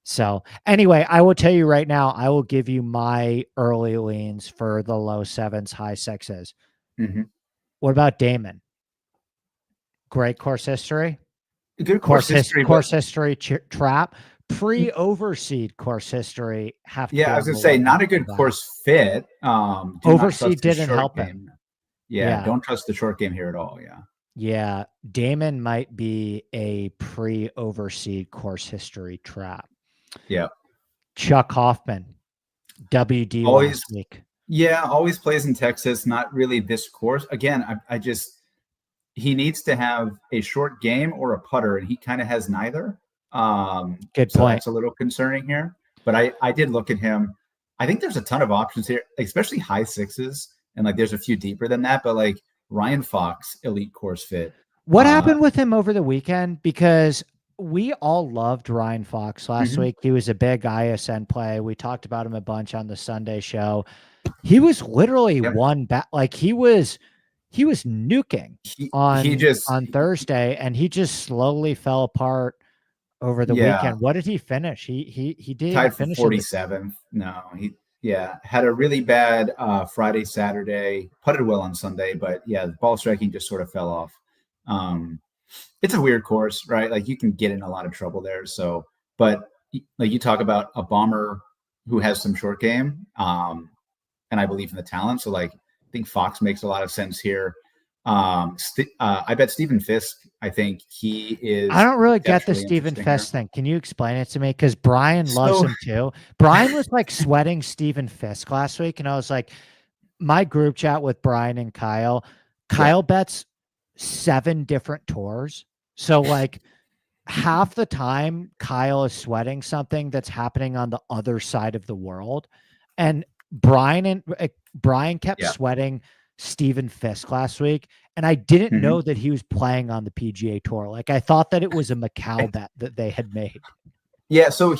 So anyway, I will tell you right now, I will give you my early leans for the low 7s, high 6s. What about Damon? Great course history. Good course history. Course history trap. Pre-overseed course history. I was gonna say, not a good course fit. Overseed didn't help him. Don't trust the short game here at all. Yeah, Damon might be a pre-overseed course history trap. Yeah. Chuck Hoffman, WD always, last week. Yeah, always plays in Texas. Not really this course. Again, he needs to have a short game or a putter, and he kind of has neither. Good so point. That's a little concerning here. But I did look at him. I think there's a ton of options here, especially high 6s, and like there's a few deeper than that. But like Ryan Fox, elite course fit. What happened with him over the weekend? Because we all loved Ryan Fox last week. He was a big ISN play. We talked about him a bunch on the Sunday show. He was literally one back. Like he was nuking on Thursday, and he just slowly fell apart over the weekend. What did he finish? He did tied for 47th. No, he had a really bad Friday, Saturday, putted well on Sunday, but the ball striking just sort of fell off. It's a weird course, right? Like you can get in a lot of trouble there. So, but like you talk about a bomber who has some short game, and I believe in the talent. So like, I think Fox makes a lot of sense here. I bet Stephen Fisk. I think he is. I don't really get the Stephen Fisk thing. Can you explain it to me? Because Brian loves him too. Brian was like sweating Stephen Fisk last week, and I was like, my group chat with Brian and Kyle. Kyle bets 7 different tours. So like half the time Kyle is sweating something that's happening on the other side of the world. And Brian kept sweating Stephen Fisk last week. And I didn't know that he was playing on the PGA Tour. Like I thought that it was a Macau bet that they had made. Yeah. So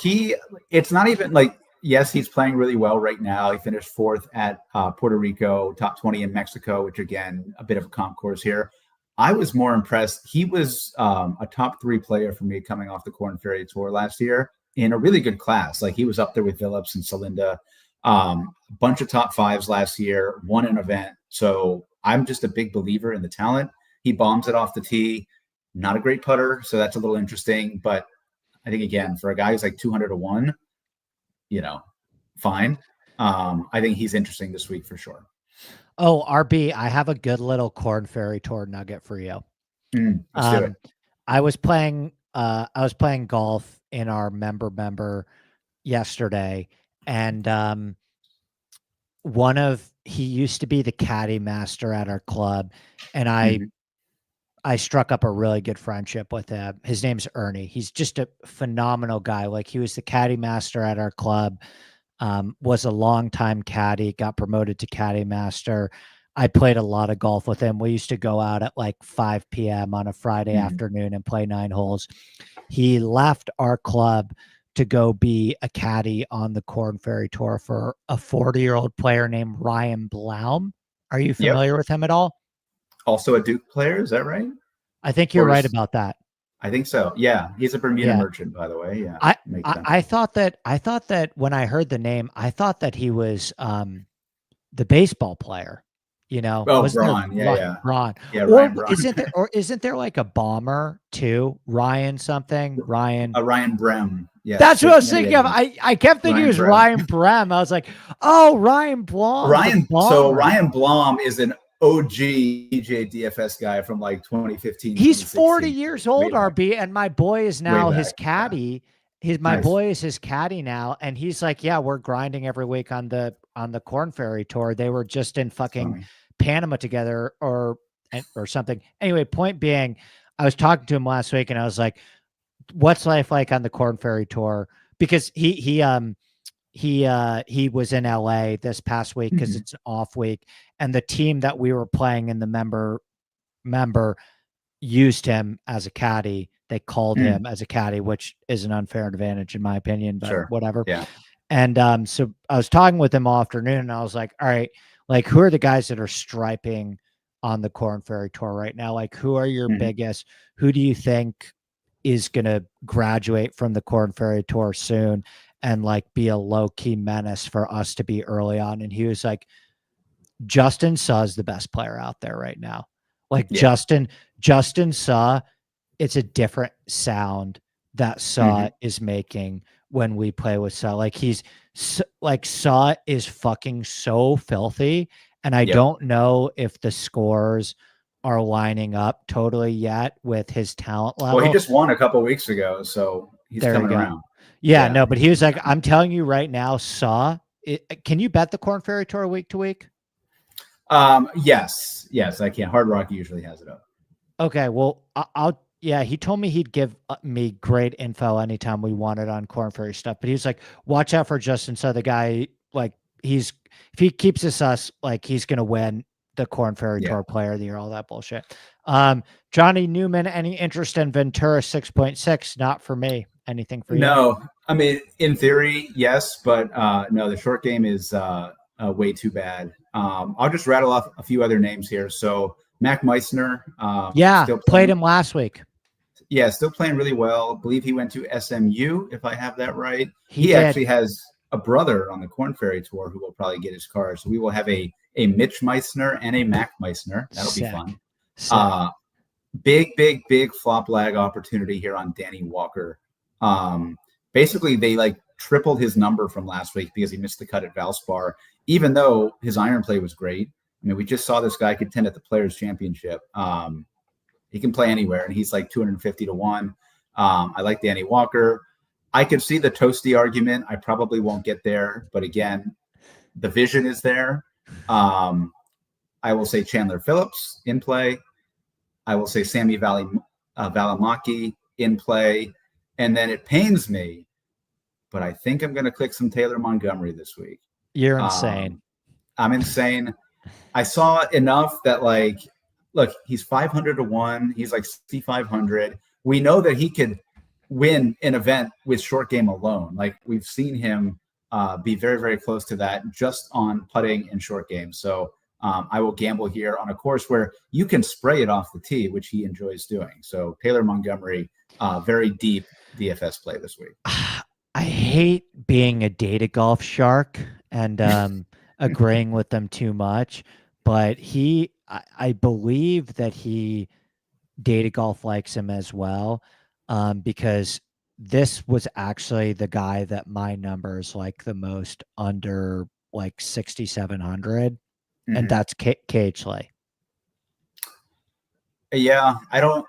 it's not even like, yes, he's playing really well right now. He finished 4th at Puerto Rico, top 20 in Mexico, which again, a bit of a comp course here. I was more impressed. He was a top 3 player for me coming off the Korn Ferry Tour last year. in a really good class. Like he was up there with Phillips and Salinda, a bunch of top fives last year, won an event. So I'm just a big believer in the talent. He bombs it off the tee, not a great putter. So that's a little interesting, but I think again, for a guy who's like 200-1, fine. I think he's interesting this week for sure. Oh, RB, I have a good little Korn Ferry Tour nugget for you. Let's do it. I was playing golf in our member yesterday, and he used to be the caddy master at our club, and I struck up a really good friendship with him. His name's Ernie. He's just a phenomenal guy. Like he was the caddy master at our club, was a longtime caddy, got promoted to caddy master. I played a lot of golf with him. We used to go out at like 5 p.m. on a Friday afternoon and play 9 holes. He left our club to go be a caddy on the Korn Ferry Tour for a 40-year-old player named Ryan Blaum. Are you familiar with him at all? Also a Duke player, is that right? I think you're right about that. I think so. Yeah, he's a Bermuda merchant, by the way. Yeah, I thought that when I heard the name, I thought that he was the baseball player. Braun. Braun. Yeah, Ryan Braun. Isn't there like a bomber too? Ryan something. Ryan Brem. Yeah, that's what I was thinking of. I kept thinking it was Ryan Brem. I was like, oh, Ryan Blom. So Ryan Blom is an OG DJ DFS guy from like 2015. He's 40 years old, RB, and my boy is now his caddy. My boy is his caddy now, and he's like, yeah, we're grinding every week on the Korn Ferry Tour. They were just in fucking Panama together or something. Anyway, point being, I was talking to him last week, and I was like, what's life like on the Korn Ferry Tour? Because he was in LA this past week because it's an off week, and the team that we were playing in the member used him as a caddy. They called him as a caddy, which is an unfair advantage in my opinion, but whatever. Yeah. And so I was talking with him all afternoon, and I was like, all right, like who are the guys that are striping on the Korn Ferry Tour right now? Like who are your biggest? Who do you think is going to graduate from the Korn Ferry Tour soon and like be a low key menace for us to be early on? And he was like, Justin Suh is the best player out there right now. Like Justin Suh, it's a different sound that Suh is making when we play with Suh. Like Suh is fucking so filthy. And I don't know if the scores are lining up totally yet with his talent level. Well, he just won a couple weeks ago, so he's coming around. Yeah, no, but he was like, I'm telling you right now, Suh, can you bet the Korn Ferry Tour week to week? Yes, I can. Hard Rock usually has it up. Okay, well, he told me he'd give me great info anytime we wanted on Korn Ferry stuff, but he was like, watch out for Justin Suh. The guy, like, if he keeps us, like, he's going to win the Korn Ferry Tour Player of the Year, all that bullshit. Johnny Newman, any interest in Ventura 6.6? Not for me. Anything for you? No, I mean, in theory, yes, but no, the short game is way too bad. I'll just rattle off a few other names here. So Mac Meissner. Played him last week. Yeah, still playing really well. I believe he went to SMU, if I have that right. He actually has a brother on the Korn Ferry Tour who will probably get his card. So we will have a Mitch Meissner and a Mac Meissner. That'll be fun. Big flop lag opportunity here on Danny Walker. Basically, they like tripled his number from last week because he missed the cut at Valspar, even though his iron play was great. I mean, we just saw this guy contend at the Players Championship. He can play anywhere, and he's like 250-1. I like Danny Walker. I could see the Toasty argument. I probably won't get there, but again, the vision is there. I will say Chandler Phillips in play. I will say Sammy Valimaki in play. And then it pains me, but I think I'm going to click some Taylor Montgomery this week. You're insane. I'm insane. I saw enough that, like, look, he's 500-1. He's like 6,500. We know that he could win an event with short game alone. Like, we've seen him be very, very close to that just on putting and short game. So I will gamble here on a course where you can spray it off the tee, which he enjoys doing. So Taylor Montgomery, very deep DFS play this week. I hate being a data golf shark and agreeing with them too much, but I believe that data golf likes him as well, because this was actually the guy that my numbers like the most under like 6,700, and that's Cagely. Yeah, I don't.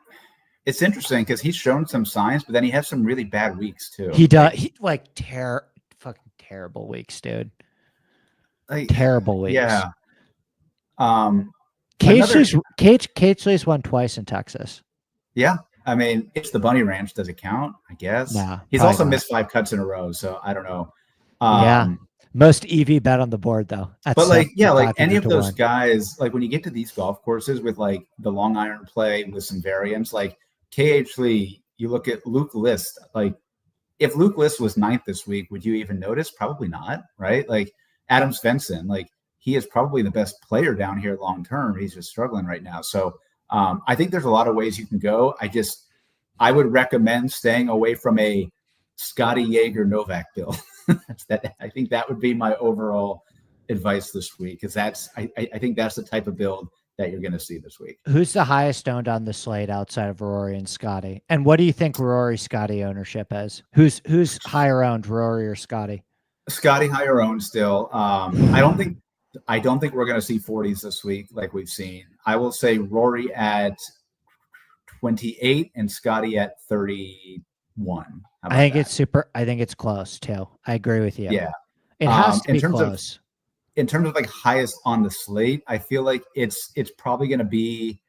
It's interesting because he's shown some signs, but then he has some really bad weeks too. He does. He fucking terrible weeks, dude. Like, terrible weeks. Yeah. Cagely's won twice in Texas. Yeah. I mean, it's the Bunny Ranch. Does it count? I guess. Nah, he's also missed 5 cuts in a row, so I don't know. Yeah. Most EV bet on the board though. But like, yeah, like any of those guys, like when you get to these golf courses with like the long iron play with some variants, like KH Lee, you look at Luke List, like if Luke List was 9th this week, would you even notice? Probably not, right? Like Adam Svensson, like he is probably the best player down here long term. He's just struggling right now. So I think there's a lot of ways you can go. I would recommend staying away from a Scotty Yeager Novak build. I think that would be my overall advice this week, because I think that's the type of build that you're going to see this week. Who's the highest owned on the slate outside of Rory and Scotty? And what do you think Rory Scotty ownership is? Who's higher owned, Rory or Scotty? Scotty higher owned still. I don't think we're going to see 40s this week like we've seen. I will say Rory at 28 and Scotty at 31. I think it's close too. I agree with you. Yeah. It has to be close. In terms of like highest on the slate, I feel like it's probably going to be.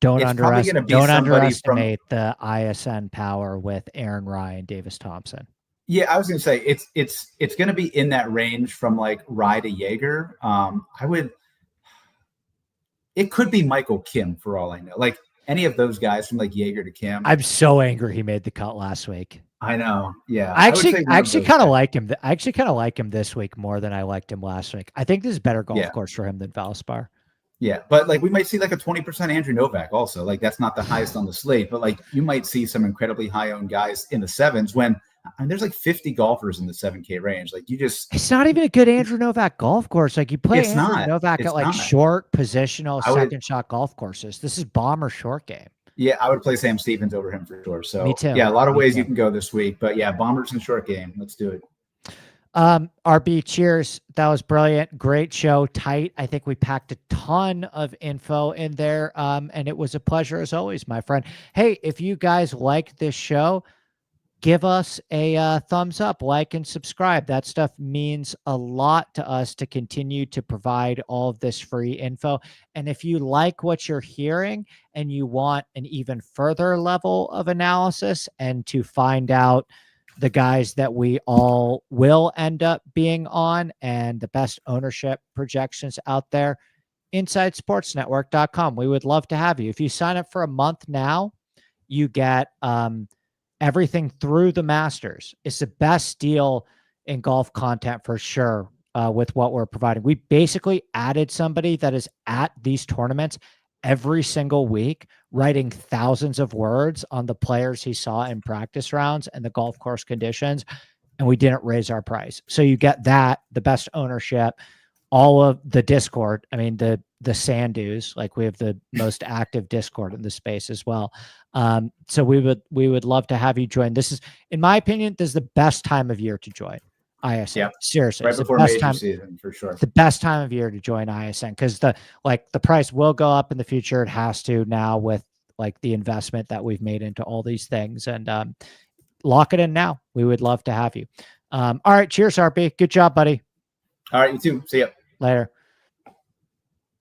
Don't underestimate the ISN power with Aaron Rye and Davis Thompson. Yeah, I was going to say it's going to be in that range from like Rye to Yeager. It could be Michael Kim for all I know. Like any of those guys from like Yeager to Kim. I'm so angry he made the cut last week. I know. Yeah. I actually kind of like him. I actually kind of like him this week more than I liked him last week. I think this is a better golf course for him than Valspar. Yeah. But like we might see like a 20% Andrew Novak also. Like that's not the highest on the slate, but like you might see some incredibly high owned guys in the 7s when there's like 50 golfers in the 7K range. Like it's not even a good Andrew Novak golf course. Like you play Andrew Novak at like short positional second shot golf courses. This is bomber short game. Yeah, I would play Sam Stevens over him for sure. So me too. Yeah, a lot of ways you can go this week, but yeah, bombers and short game. Let's do it. RB, cheers. That was brilliant. Great show. Tight. I think we packed a ton of info in there. And it was a pleasure as always, my friend. Hey, if you guys like this show, give us a thumbs up, like, and subscribe. That stuff means a lot to us to continue to provide all of this free info. And if you like what you're hearing and you want an even further level of analysis and to find out the guys that we all will end up being on and the best ownership projections out there, InsideSportsNetwork.com. We would love to have you. If you sign up for a month now, you get everything through the Masters. It's the best deal in golf content for sure with what we're providing. We basically added somebody that is at these tournaments every single week, writing thousands of words on the players he saw in practice rounds and the golf course conditions, and we didn't raise our price. So you get that, the best ownership, all of the Discord. I mean, the sand dues, like we have the most active Discord in the space as well. So we would love to have you join. This is, in my opinion, this is the best time of year to join ISN. Yeah, seriously, right before major season for sure. The best time of year to join ISN because the price will go up in the future. It has to now with like the investment that we've made into all these things, and lock it in now. We would love to have you. All right, cheers, RP. Good job, buddy. All right, you too. See ya later.